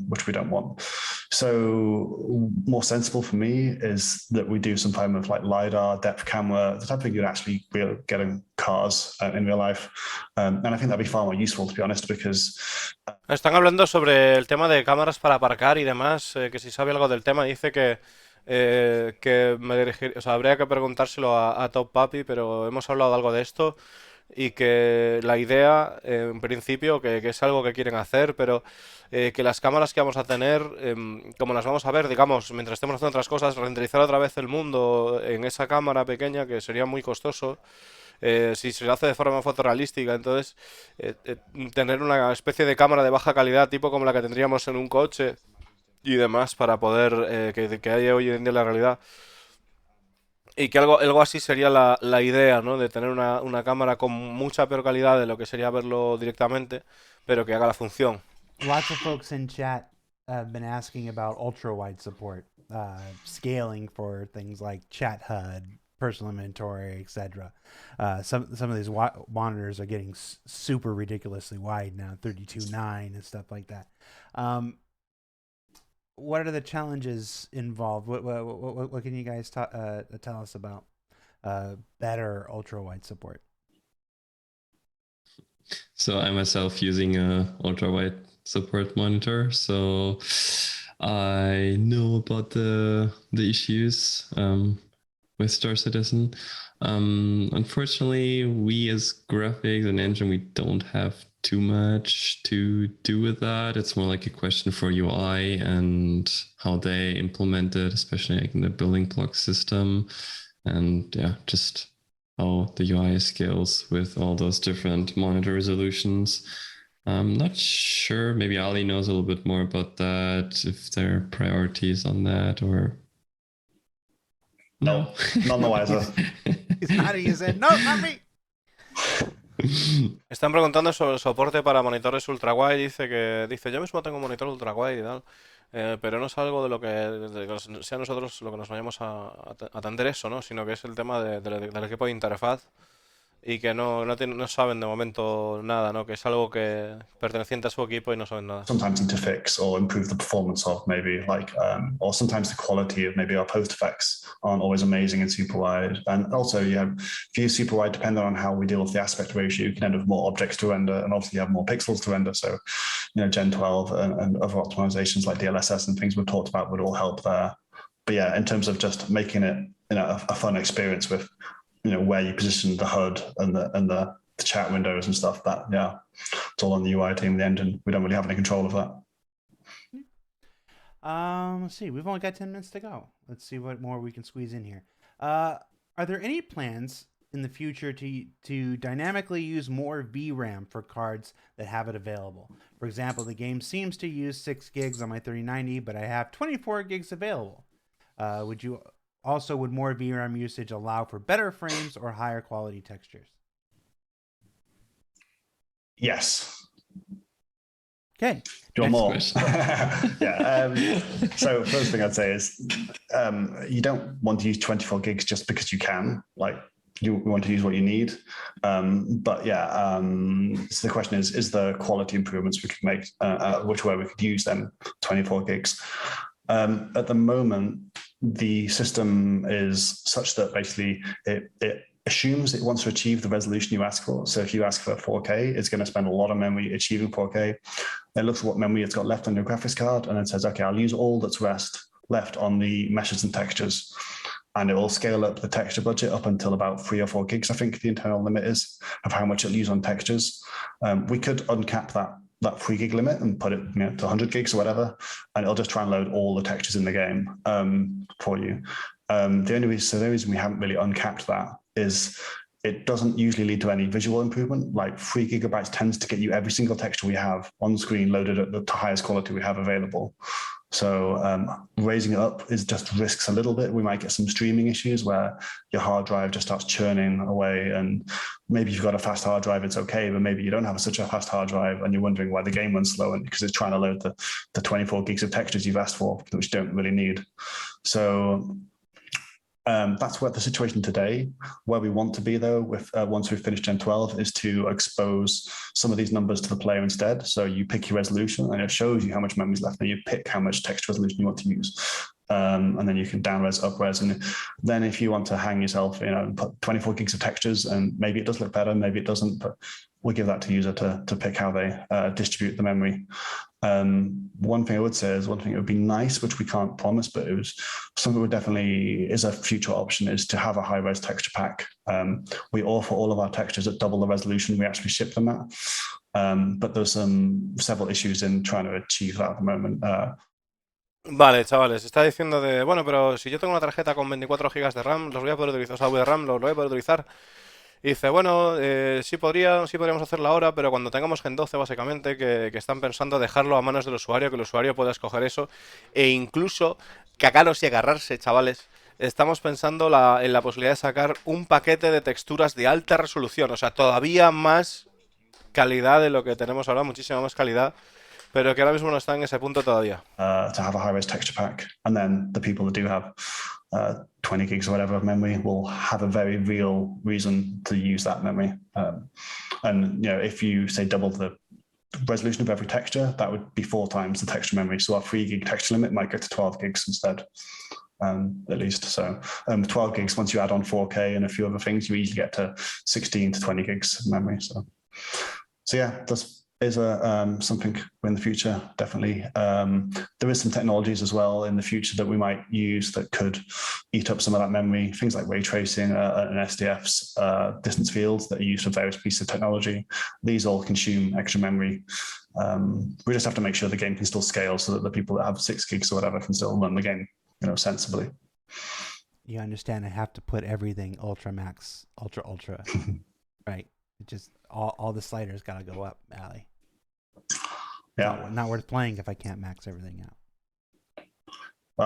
which we don't want. So more sensible for me is that we do some kind of LiDAR, depth camera, the type of thing you'd actually get in cars in real life. And I think that'd be far more useful, to be honest, because... Están hablando sobre el tema de cámaras para aparcar y demás, que si sabe algo del tema, dice que habría que preguntárselo a Top Papi, pero hemos hablado algo de esto y que la idea, en principio, que es algo que quieren hacer, pero que las cámaras que vamos a tener, como las vamos a ver, digamos, mientras estemos haciendo otras cosas, renderizar otra vez el mundo en esa cámara pequeña, que sería muy costoso. Si se lo hace de forma fotorrealística, entonces tener una especie de cámara de baja calidad, tipo como la que tendríamos en un coche y demás, para poder que hay hoy en día en la realidad. Y que algo así sería la idea, ¿no? De tener una cámara con mucha peor calidad de lo que sería verlo directamente, pero que haga la función. Lots of folks in chat have been asking about ultrawide support, scaling for things like chat HUD, personal inventory, etc. Some of these monitors are getting super ridiculously wide now, 32:9 and stuff like that. What are the challenges involved? What can you guys tell us about better ultra-wide support? So I myself using a ultrawide support monitor, so I know about the issues with Star Citizen. Unfortunately, we as graphics and engine, we don't have too much to do with that. It's more like a question for UI and how they implement it, especially like in the building block system, and yeah, just how the UI scales with all those different monitor resolutions. I'm not sure. Maybe Ali knows a little bit more about that, if there are priorities on that or... No, none the wiser. He's nodding his head. No, not me. Están preguntando sobre el soporte para monitores ultrawide. Dice yo mismo tengo un monitor ultrawide y tal, pero no es algo de que sea nosotros lo que nos vayamos a atender eso, ¿no? Sino que es el tema del equipo de interfaz y que no saben de momento nada, ¿no? Que es algo que perteneciente a su equipo y no saben nada. Sometimes need to fix or improve the performance of maybe or sometimes the quality of maybe our post effects aren't always amazing in super wide. And also, if you use super wide, depending on how we deal with the aspect ratio, you can end up with more objects to render, and obviously you have more pixels to render. So, Gen 12 and other optimizations like DLSS and things we've talked about would all help there. But yeah, in terms of just making it, a fun experience with, where you position the HUD and the chat windows and stuff, that, yeah, it's all on the UI team, the engine. We don't really have any control of that. Let's see. We've only got 10 minutes to go. Let's see what more we can squeeze in here. Are there any plans in the future to dynamically use more VRAM for cards that have it available? For example, the game seems to use 6 gigs on my 3090, but I have 24 gigs available. Would more VRAM usage allow for better frames or higher quality textures? Yes. Okay. Do you want more? Yeah. So first thing I'd say is you don't want to use 24 gigs just because you can. Like, you want to use what you need. But yeah, so the question is there quality improvements we could make, which way we could use them 24 gigs? At the moment, the system is such that basically it assumes it wants to achieve the resolution you ask for. So if you ask for 4K, it's going to spend a lot of memory achieving 4K. It looks at what memory it's got left on your graphics card, and it says, okay, I'll use all that's left on the meshes and textures. And it will scale up the texture budget up until about 3 or 4 gigs, I think the internal limit is, of how much it'll use on textures. We could uncap that 3 gig limit and put it to 100 gigs or whatever, and it'll just try and load all the textures in the game for you. The only reason we haven't really uncapped that is it doesn't usually lead to any visual improvement. Like 3 gigabytes tends to get you every single texture we have on screen loaded at the highest quality we have available. So raising it up is just risks a little bit. We might get some streaming issues where your hard drive just starts churning away, and maybe you've got a fast hard drive, it's okay, but maybe you don't have such a fast hard drive and you're wondering why the game runs slow, and because it's trying to load the 24 gigs of textures you've asked for, which you don't really need. So that's where the situation today. Where we want to be, though, with once we've finished Gen 12, is to expose some of these numbers to the player instead. So you pick your resolution, and it shows you how much memory is left, and you pick how much text resolution you want to use. And then you can down-res, up-res, and then if you want to hang yourself, put 24 gigs of textures, and maybe it does look better, maybe it doesn't, but we'll give that to user to pick how they distribute the memory. One thing I would say is one thing it would be nice, which we can't promise, but it was something that definitely is a future option, is to have a high-res texture pack. We offer all of our textures at double the resolution we actually ship them at, but there's several issues in trying to achieve that at the moment. Vale, chavales, está diciendo bueno, pero si yo tengo una tarjeta con 24 GB de RAM, los voy a poder utilizar, o sea, de RAM los voy a poder utilizar. Y dice, bueno, sí podríamos hacerlo ahora, pero cuando tengamos Gen 12, básicamente, que están pensando dejarlo a manos del usuario, que el usuario pueda escoger eso, e incluso cagaros y agarrarse, chavales. Estamos pensando en la posibilidad de sacar un paquete de texturas de alta resolución, o sea, todavía más calidad de lo que tenemos ahora, muchísima más calidad, pero que ahora mismo no está en ese punto todavía. To have a high-res texture pack, and then the people that do have 20 gigs or whatever of memory will have a very real reason to use that memory. And if you say double the resolution of every texture, that would be 4 times the texture memory. So our 3 gig texture limit might go to 12 gigs instead, at least. So 12 gigs, once you add on 4K and a few other things, you easily get to 16 to 20 gigs of memory. So So yeah, this is something in the future, definitely. There is some technologies as well in the future that we might use that could eat up some of that memory, things like ray tracing and SDF's distance fields that are used for various pieces of technology. These all consume extra memory. We just have to make sure the game can still scale so that the people that have 6 gigs or whatever can still run the game, sensibly. You understand I have to put everything ultra max, ultra, right? It just all the sliders got to go up, Ali. Yeah. Not worth playing if I can't max everything out.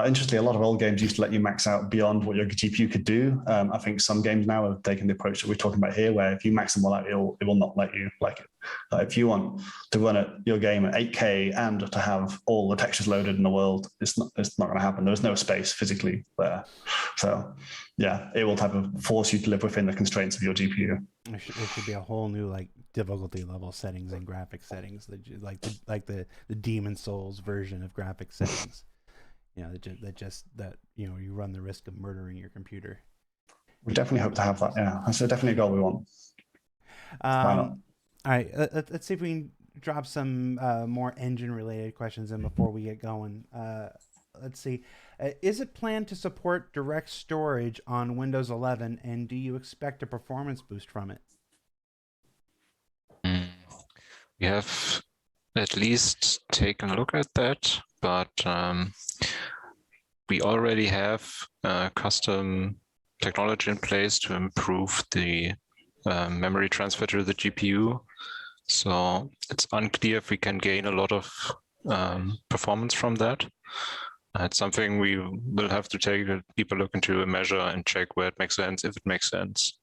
Interestingly, a lot of old games used to let you max out beyond what your GPU could do. I think some games now have taken the approach that we're talking about here, where if you max them all out, it will not let you. Like, if you want to run your game at 8K and to have all the textures loaded in the world, it's not going to happen. There's no space physically there. So, yeah, it will type of force you to live within the constraints of your GPU. There should be a whole new difficulty level settings and graphic settings, like the Demon Souls version of graphic settings. You run the risk of murdering your computer. We definitely hope to have that. Yeah, that's definitely a goal we want. Why not? All right, let's see if we can drop some more engine-related questions in before we get going. Let's see. Is it planned to support direct storage on Windows 11, and do you expect a performance boost from it? We have at least taken a look at that, but we already have custom technology in place to improve the memory transfer to the GPU. So it's unclear if we can gain a lot of performance from that. It's something we will have to take a deeper look into, a measure, and check where it makes sense, if it makes sense.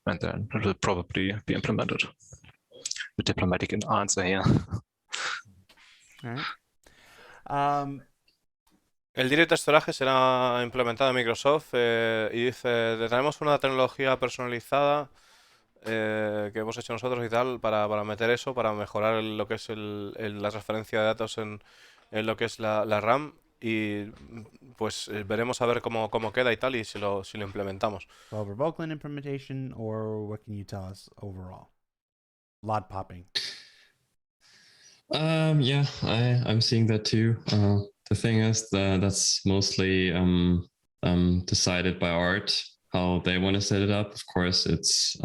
And then it will probably be implemented. The diplomatic answer here. All right. El directo storage será implementado en Microsoft y dice, tenemos una tecnología personalizada que hemos hecho nosotros y tal para meter eso, para mejorar lo que es la transferencia de datos en lo que es la RAM, y pues veremos a ver cómo queda y tal, y si lo implementamos. Over Vulkan implementation, or what can you tell us overall? Lot popping. Yeah, I'm seeing that too. The thing is that that's mostly decided by Art, how they want to set it up. Of course, it's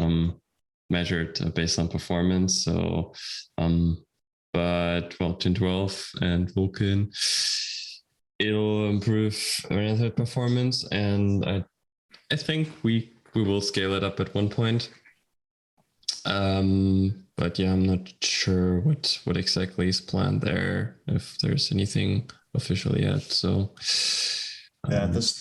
measured based on performance. So, but well, Gen 12 and Vulkan, it'll improve relative performance, and I think we will scale it up at one point. But yeah, I'm not sure what exactly is planned there, if there's anything official yet. So yeah, there's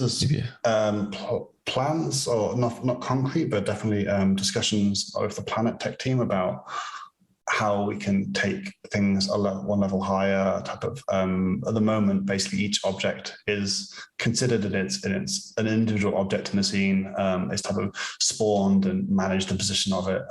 plans, or not concrete, but definitely discussions with the Planet Tech team about how we can take things one level higher. Type of at the moment, basically each object is considered it's an individual object in the scene. It's type of spawned and managed the position of it.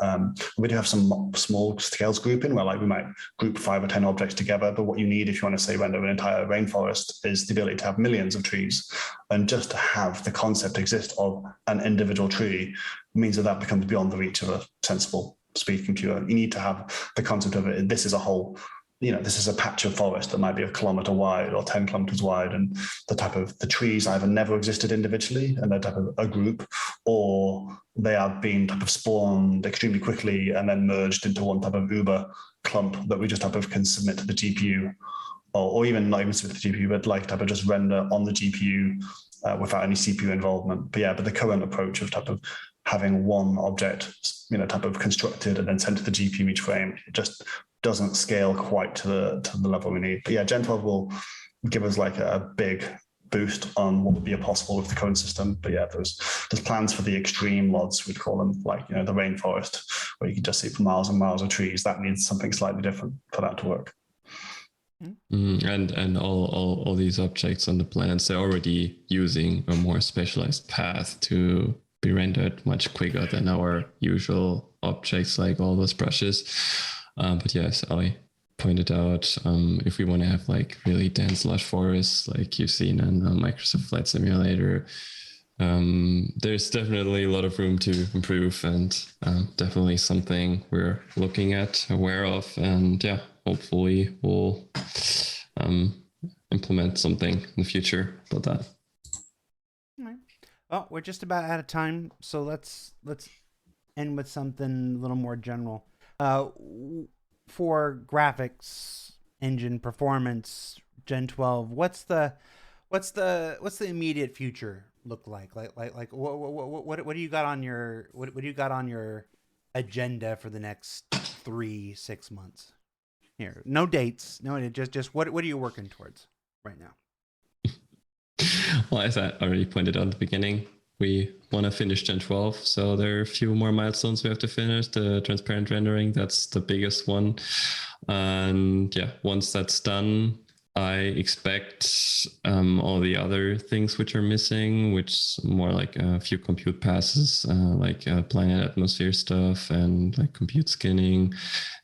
We do have some small scales grouping where we might group 5 or 10 objects together. But what you need if you want to say render an entire rainforest is the ability to have millions of trees, and just to have the concept exist of an individual tree means that becomes beyond the reach of a sensible speed computer. You need to have the concept of it. This is a whole, this is a patch of forest that might be 1 kilometer wide or 10 kilometers wide, and the trees either never existed individually and they're type of a group, or they are being type of spawned extremely quickly and then merged into one type of uber clump that we just type of can submit to the GPU, or even not even submit to the GPU, but type of just render on the GPU without any CPU involvement. But the current approach of type of having one object, type of constructed and then sent to the GPU each frame, it just doesn't scale quite to the level we need. But yeah, Gen 12 will give us a big boost on what would be possible with the current system. But yeah, there's plans for the extreme LODs, we'd call them, the rainforest, where you can just see for miles and miles of trees. That needs something slightly different for that to work. And all these objects on the plans, they're already using a more specialized path to be rendered much quicker than our usual objects, like all those brushes. But yes, Ali pointed out, if we want to have really dense lush forests like you've seen in the Microsoft Flight Simulator, there's definitely a lot of room to improve, and definitely something we're looking at, aware of, and yeah, hopefully we'll implement something in the future about that. All right. Well, we're just about out of time, so let's end with something a little more general. For graphics engine performance, Gen 12, what's the immediate future look like? Like what do you got on your what do you got on your agenda for the next 3-6 months? Here, no dates, no, just what are you working towards right now? Well, as I already pointed out at the beginning, we want to finish Gen 12, so there are a few more milestones we have to finish. The transparent rendering, that's the biggest one. And yeah, once that's done, I expect all the other things which are missing, which more like a few compute passes, like planet atmosphere stuff and like compute skinning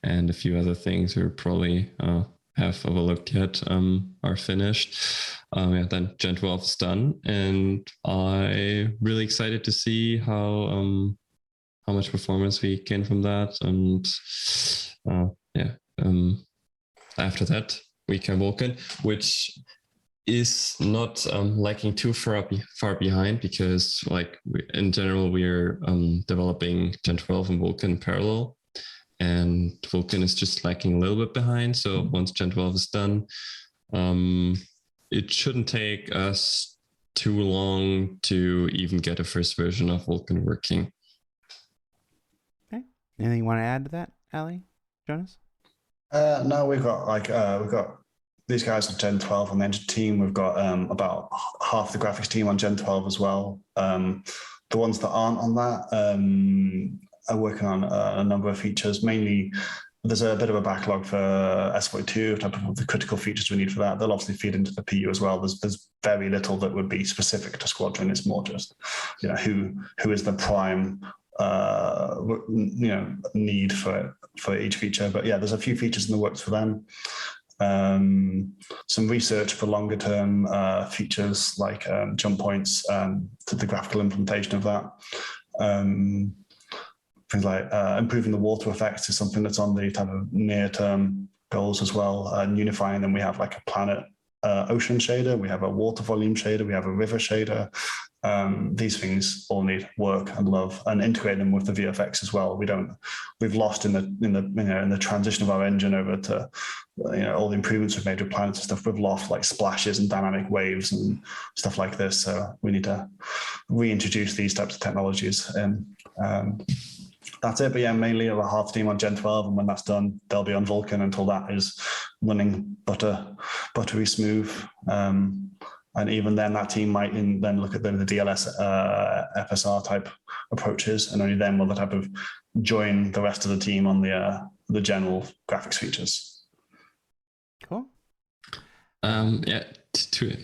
and a few other things we're probably have overlooked yet, are finished. Yeah, then Gen 12 is done, and I'm really excited to see how much performance we gain from that. And after that, we can Vulkan, which is not lagging too far behind, because like in general we're developing Gen 12 and Vulkan in parallel, and Vulkan is just lagging a little bit behind. So once Gen 12 is done, it shouldn't take us too long to even get a first version of Vulkan working. Okay. Anything you want to add to that, Ali? Jonas? No, we've got these guys on Gen 12 on the engine team. We've got about half the graphics team on Gen 12 as well. The ones that aren't on that are working on a number of features. Mainly, there's a bit of a backlog for S42, type of the critical features we need for that. They'll obviously feed into the PU as well. There's very little that would be specific to Squadron. It's more just, who is the prime need for each feature. But yeah, there's a few features in the works for them. Some research for longer term features like jump points to the graphical implementation of that. Things like improving the water effects is something that's on the type of near term goals as well. And unifying them, we have like a planet ocean shader, we have a water volume shader, we have a river shader. These things all need work and love, and integrate them with the VFX as well. We've lost in the transition of our engine over to all the improvements we've made with planets and stuff. We've lost like splashes and dynamic waves and stuff like this. So we need to reintroduce these types of technologies. And that's it. But yeah, mainly a half team on Gen 12, and when that's done, they'll be on Vulkan until that is running buttery smooth. And even then, that team might then look at the DLS FSR type approaches, and only then will the type of join the rest of the team on the general graphics features. Cool. Yeah, two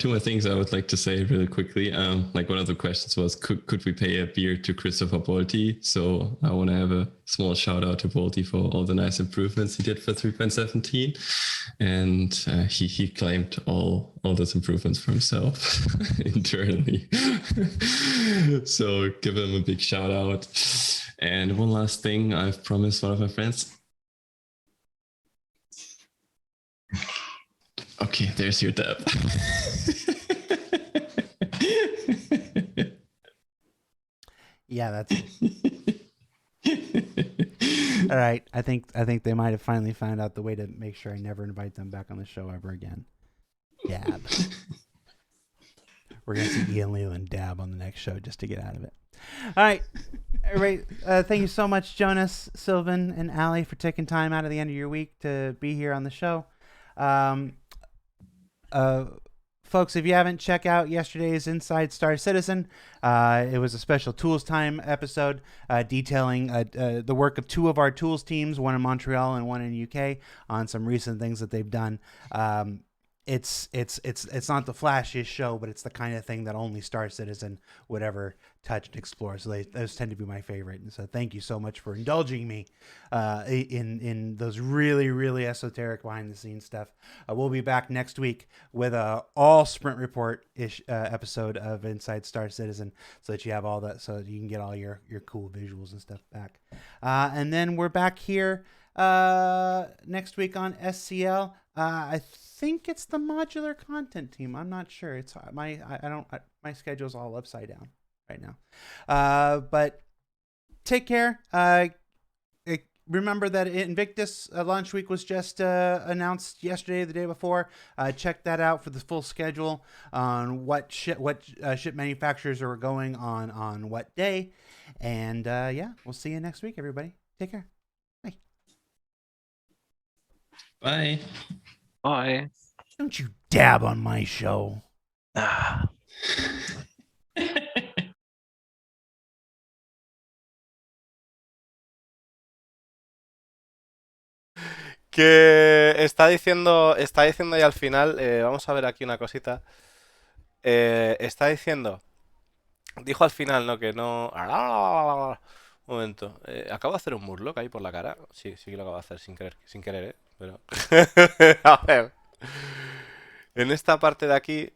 more things I would like to say really quickly. Like one of the questions was, could we pay a beer to Christopher Bolty? So I want to have a small shout out to Bolty for all the nice improvements he did for 3.17, and he claimed all those improvements for himself internally. So give him a big shout out. And one last thing, I've promised one of my friends. Okay, there's your dab. Yeah, that's it. All right. I think they might have finally found out the way to make sure I never invite them back on the show ever again. Dab. We're gonna see Ian Leland dab on the next show just to get out of it. All right, everybody. Thank you so much, Jonas, Sylvan, and Ali, for taking time out of the end of your week to be here on the show. Folks, if you haven't, check out yesterday's Inside Star Citizen. It was a special Tools Time episode detailing the work of two of our Tools teams, one in Montreal and one in UK, on some recent things that they've done. it's not the flashiest show, but it's the kind of thing that only Star Citizen would ever touch and explore. So those tend to be my favorite. And so thank you so much for indulging me in those really esoteric behind the scenes stuff. We'll be back next week with a all sprint report ish episode of Inside Star Citizen, so that you have all that, so that you can get all your cool visuals and stuff back. And then we're back here next week on SCL. I think it's the modular content team. I'm not sure. It's my my schedule's all upside down right now. But take care. Remember that Invictus launch week was just announced yesterday, the day before. Check that out for the full schedule on what ship manufacturers are going on what day. And yeah, we'll see you next week, everybody. Take care. Bye. Bye. Bye. Don't you dab on my show. Ah. Que está diciendo ahí al final, vamos a ver aquí una cosita. Está diciendo, dijo al final, ¿no? Que no. Un momento. Acabo de hacer un murloc ahí por la cara. Sí, sí que lo acabo de hacer sin querer, ¿eh? Pero. A ver. En esta parte de aquí,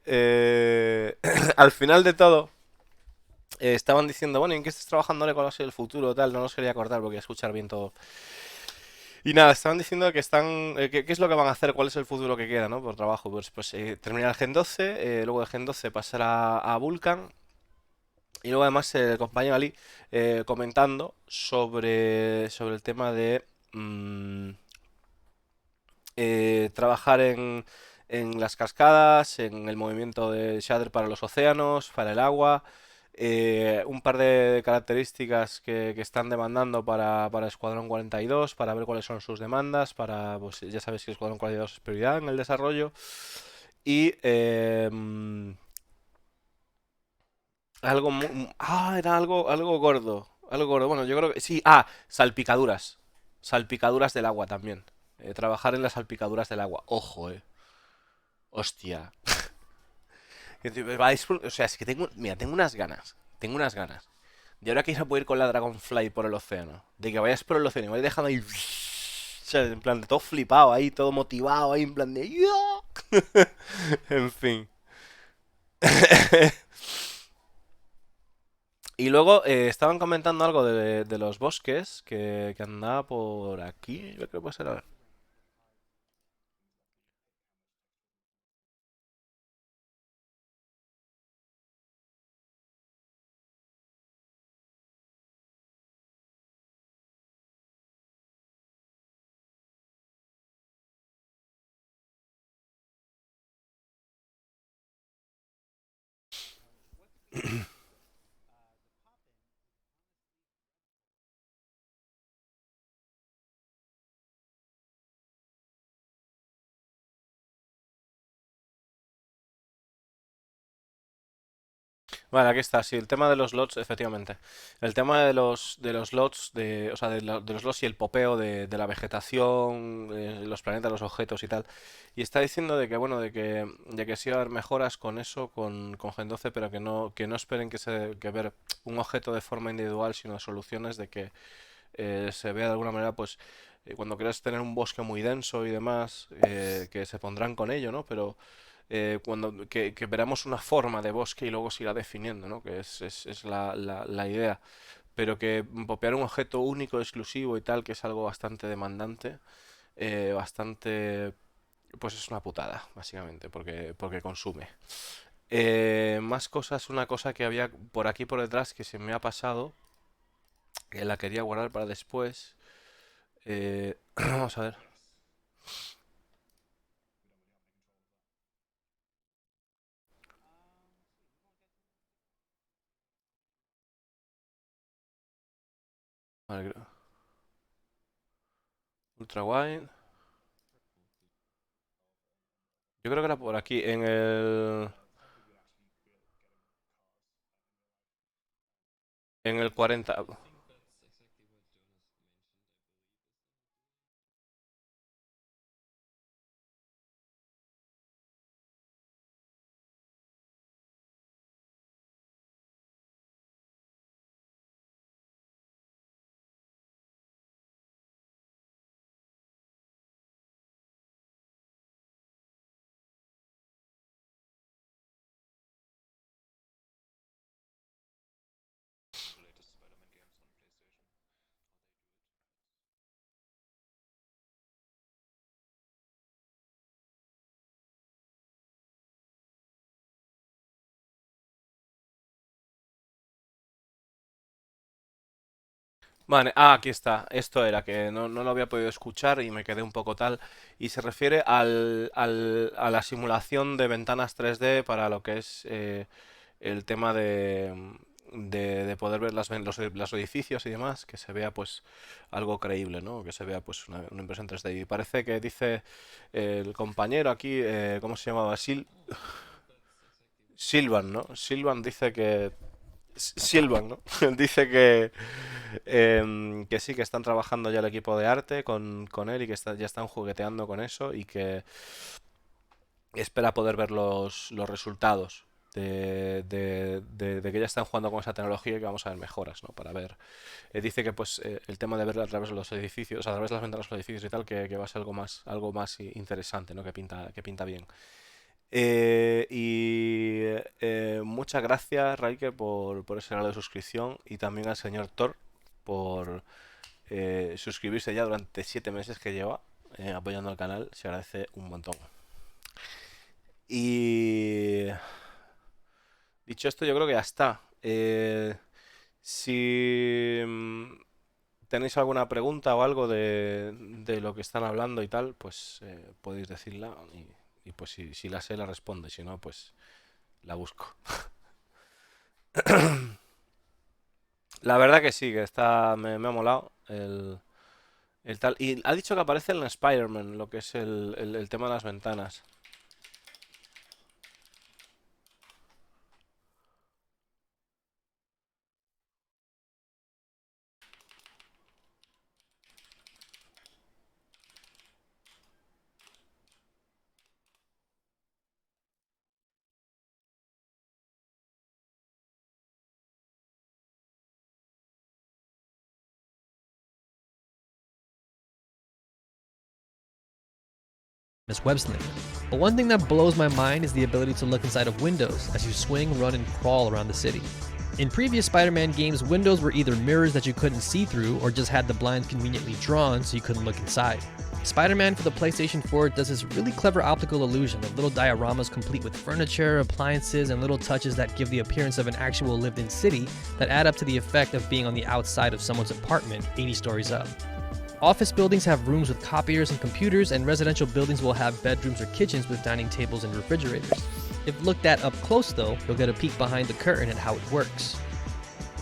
al final de todo, estaban diciendo, bueno, ¿en qué estás trabajando? ¿Cuál va a ser el futuro? Tal, no los quería cortar porque escuchar bien todo. Y nada, estaban diciendo que están. ¿Qué es lo que van a hacer? ¿Cuál es el futuro que queda, ¿no? Por trabajo. Pues terminar el Gen 12, luego de Gen 12 pasar a Vulkan. Y luego además el compañero Ali comentando sobre el tema de trabajar en las cascadas, en el movimiento de shader para los océanos, para el agua. Un par de características que están demandando para Escuadrón 42, para ver cuáles son sus demandas, pues ya sabéis que Escuadrón 42 es prioridad en el desarrollo. Y era algo gordo. Algo gordo. Bueno, yo creo que sí. Salpicaduras. Salpicaduras del agua también. Trabajar en las salpicaduras del agua. Ojo, hostia. O sea, es que tengo unas ganas. Tengo unas ganas. De ahora que ya puedo ir con la Dragonfly por el océano. De que vayas por el océano y vayas dejando ahí. O sea, en plan, todo flipado ahí, todo motivado ahí, en plan de. En fin. Y luego estaban comentando algo de los bosques que andaba por aquí. Yo creo que puede ser. A ver. Vale, aquí está, sí, el tema de los lots, efectivamente. El tema de los lots, o sea, de los lots y el popeo de la vegetación, los planetas, los objetos y tal. Y está diciendo de que, bueno, de que sí va a haber mejoras con eso, con Gen 12, pero que no esperen que ver un objeto de forma individual, sino soluciones de que se vea de alguna manera, pues, cuando quieras tener un bosque muy denso y demás, que se pondrán con ello, ¿no? Pero que veramos una forma de bosque y luego se irá definiendo, ¿no? Que es la idea. Pero que popear un objeto único, exclusivo y tal, que es algo bastante demandante, bastante, pues es una putada, básicamente, porque consume. Más cosas, una cosa que había por aquí por detrás que se me ha pasado, que la quería guardar para después. Vamos a ver. Vale, Ultrawide. Yo creo que era por aquí, en el 40. Vale, aquí está. Esto era que no lo había podido escuchar y me quedé un poco tal. Y se refiere a la simulación de ventanas 3D para lo que es el tema de poder ver los edificios y demás, que se vea pues algo creíble, ¿no? Que se vea pues una impresión 3D. Y parece que dice el compañero aquí, ¿cómo se llamaba? Silvan, ¿no? Silvan dice que Silvan, ¿no? Dice que sí, que están trabajando ya el equipo de arte con él y que ya están jugueteando con eso y que espera poder ver los resultados de que ya están jugando con esa tecnología y que vamos a ver mejoras, ¿no? Para ver. Dice que pues el tema de ver a través de los edificios, a través de las ventanas de los edificios y tal, que va a ser algo más interesante, ¿no? Que pinta bien. Muchas gracias, Raike, por ese regalo de suscripción y también al señor Thor por suscribirse ya durante 7 meses que lleva apoyando al canal. Se agradece un montón. Y dicho esto, yo creo que ya está. Si tenéis alguna pregunta o algo de lo que están hablando y tal, pues podéis decirla y pues si la sé la respondo y si no, pues la busco. La verdad que sí, que me ha molado el tal. Y ha dicho que aparece en Spider-Man, lo que es el tema de las ventanas. as web slinging. But one thing that blows my mind is the ability to look inside of windows as you swing, run, and crawl around the city. In previous Spider-Man games, windows were either mirrors that you couldn't see through or just had the blinds conveniently drawn so you couldn't look inside. Spider-Man for the PlayStation 4 does this really clever optical illusion of little dioramas complete with furniture, appliances, and little touches that give the appearance of an actual lived-in city that add up to the effect of being on the outside of someone's apartment 80 stories up. Office buildings have rooms with copiers and computers, and residential buildings will have bedrooms or kitchens with dining tables and refrigerators. If looked at up close though, you'll get a peek behind the curtain at how it works.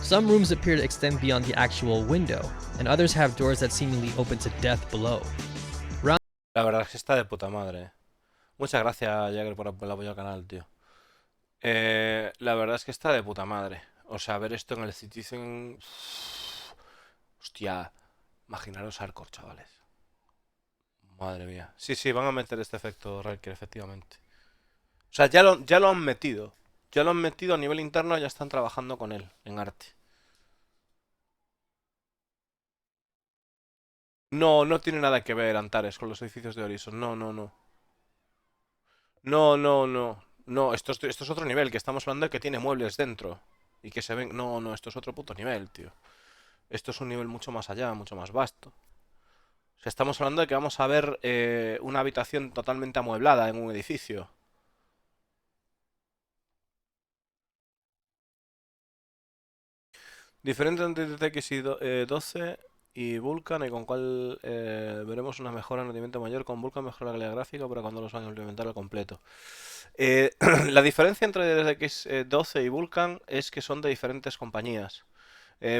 Some rooms appear to extend beyond the actual window, and others have doors that seemingly open to death below. La verdad es que está de puta madre. Muchas gracias, Jagger, por el apoyo al canal, tío. La verdad es que está de puta madre. O sea, ver esto en el Citizen... Hostia, imaginaros Hardcore, chavales. Madre mía. Sí, sí, van a meter este efecto Riker, efectivamente. O sea, ya lo han metido. Ya lo han metido a nivel interno, ya están trabajando con él en arte. No, no tiene nada que ver Antares con los edificios de Horizon. No, no, no. No, no, no. No, esto es otro nivel, que estamos hablando de que tiene muebles dentro. Y que se ven... No, no, esto es otro puto nivel, tío. Esto es un nivel mucho más allá, mucho más vasto. O sea, estamos hablando de que vamos a ver una habitación totalmente amueblada en un edificio. Diferente entre TX y 12 y Vulkan, y con cual veremos una mejora en rendimiento mayor. Con Vulkan mejora la calidad gráfica para cuando los van a implementar al completo. La diferencia entre DX 12 y Vulkan es que son de diferentes compañías.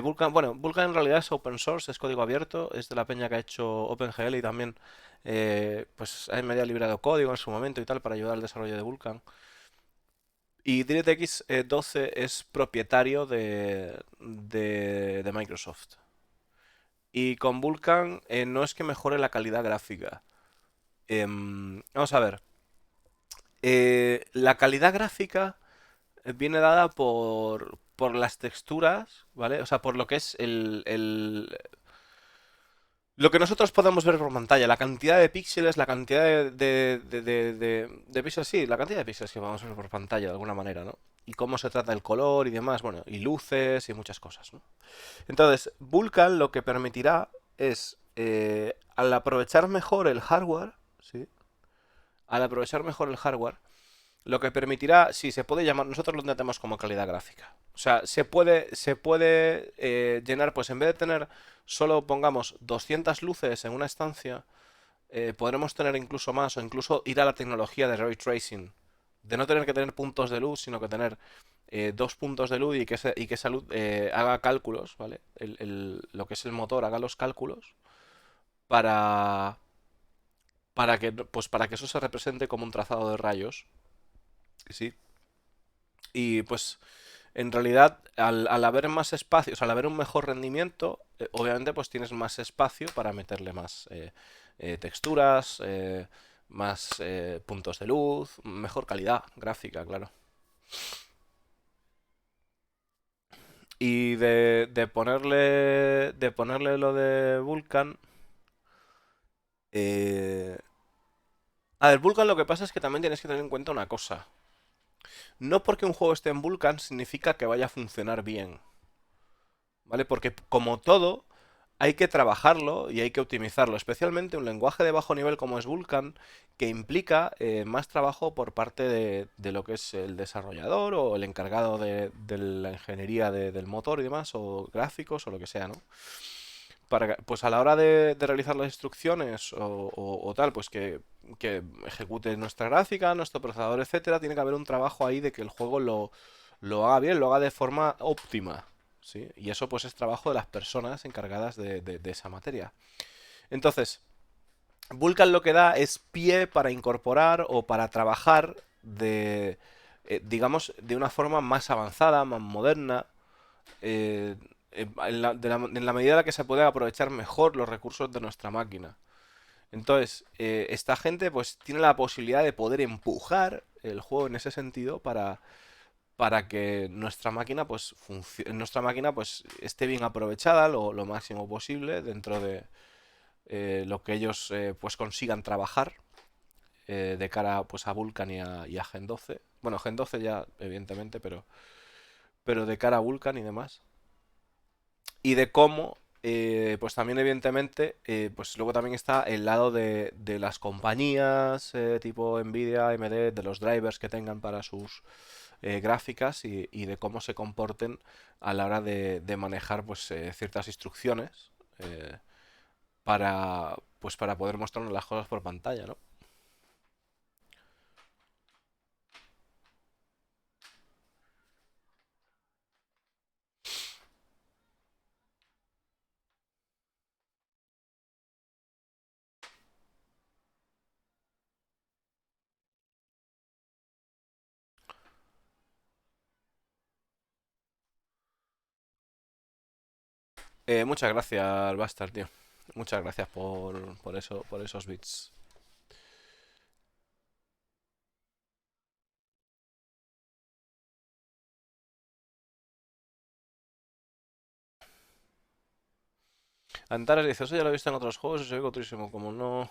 Vulkan en realidad es open source, es código abierto, es de la peña que ha hecho OpenGL y también pues ha medio liberado código en su momento y tal para ayudar al desarrollo de Vulkan. Y DirectX 12 es propietario de Microsoft. Y con Vulkan no es que mejore la calidad gráfica. Vamos a ver. La calidad gráfica viene dada por las texturas, ¿vale? O sea, por lo que es lo que nosotros podemos ver por pantalla, la cantidad de píxeles, la cantidad de píxeles, sí, la cantidad de píxeles que vamos a ver por pantalla de alguna manera, ¿no? Y cómo se trata el color y demás, bueno, y luces y muchas cosas, ¿no? Entonces, Vulkan lo que permitirá es, al aprovechar mejor el hardware, ¿sí? Al aprovechar mejor el hardware, Lo que permitirá, sí, se puede llamar, nosotros lo entendemos como calidad gráfica. O sea, se puede llenar, pues en vez de tener solo, pongamos, 200 luces en una estancia, podremos tener incluso más o incluso ir a la tecnología de ray tracing. De no tener que tener puntos de luz, sino que tener dos puntos de luz y que esa luz haga cálculos, ¿vale? Lo que es el motor haga los cálculos para, para que eso se represente como un trazado de rayos. Sí. Y pues en realidad al haber más espacios, al haber un mejor rendimiento, obviamente pues tienes más espacio para meterle más texturas, más puntos de luz, mejor calidad gráfica, claro. Y de ponerle lo de Vulkan. eh, A ver, Vulkan lo que pasa es que también tienes que tener en cuenta una cosa. No porque un juego esté en Vulkan significa que vaya a funcionar bien. ¿Vale? Porque como todo, hay que trabajarlo y hay que optimizarlo, especialmente un lenguaje de bajo nivel como es Vulkan, que implica más trabajo por parte de lo que es el desarrollador o el encargado de la ingeniería del motor y demás, o gráficos o lo que sea, ¿no? Pues a la hora de realizar las instrucciones o tal, pues que ejecute nuestra gráfica, nuestro procesador, etcétera, tiene que haber un trabajo ahí de que el juego lo haga bien, lo haga de forma óptima. ¿Sí? Y eso pues es trabajo de las personas encargadas de esa materia. Entonces, Vulkan lo que da es pie para incorporar o para trabajar digamos, de una forma más avanzada, más moderna, en la medida en la que se puede aprovechar mejor los recursos de nuestra máquina. Entonces, esta gente pues tiene la posibilidad de poder empujar el juego en ese sentido para que nuestra máquina pues esté bien aprovechada lo máximo posible dentro de lo que ellos pues consigan trabajar de cara pues a Vulkan y a Gen 12. Bueno, Gen 12 ya evidentemente, pero de cara a Vulkan y demás. Y de cómo pues también evidentemente pues luego también está el lado de las compañías tipo Nvidia, AMD, de los drivers que tengan para sus gráficas y de cómo se comporten a la hora de manejar pues ciertas instrucciones eh, para poder mostrarnos las cosas por pantalla, ¿no? Muchas gracias, Bastard, tío. Muchas gracias por eso, por esos bits. Antares dice, eso ya lo he visto en otros juegos y se ve otrísimo. Como no...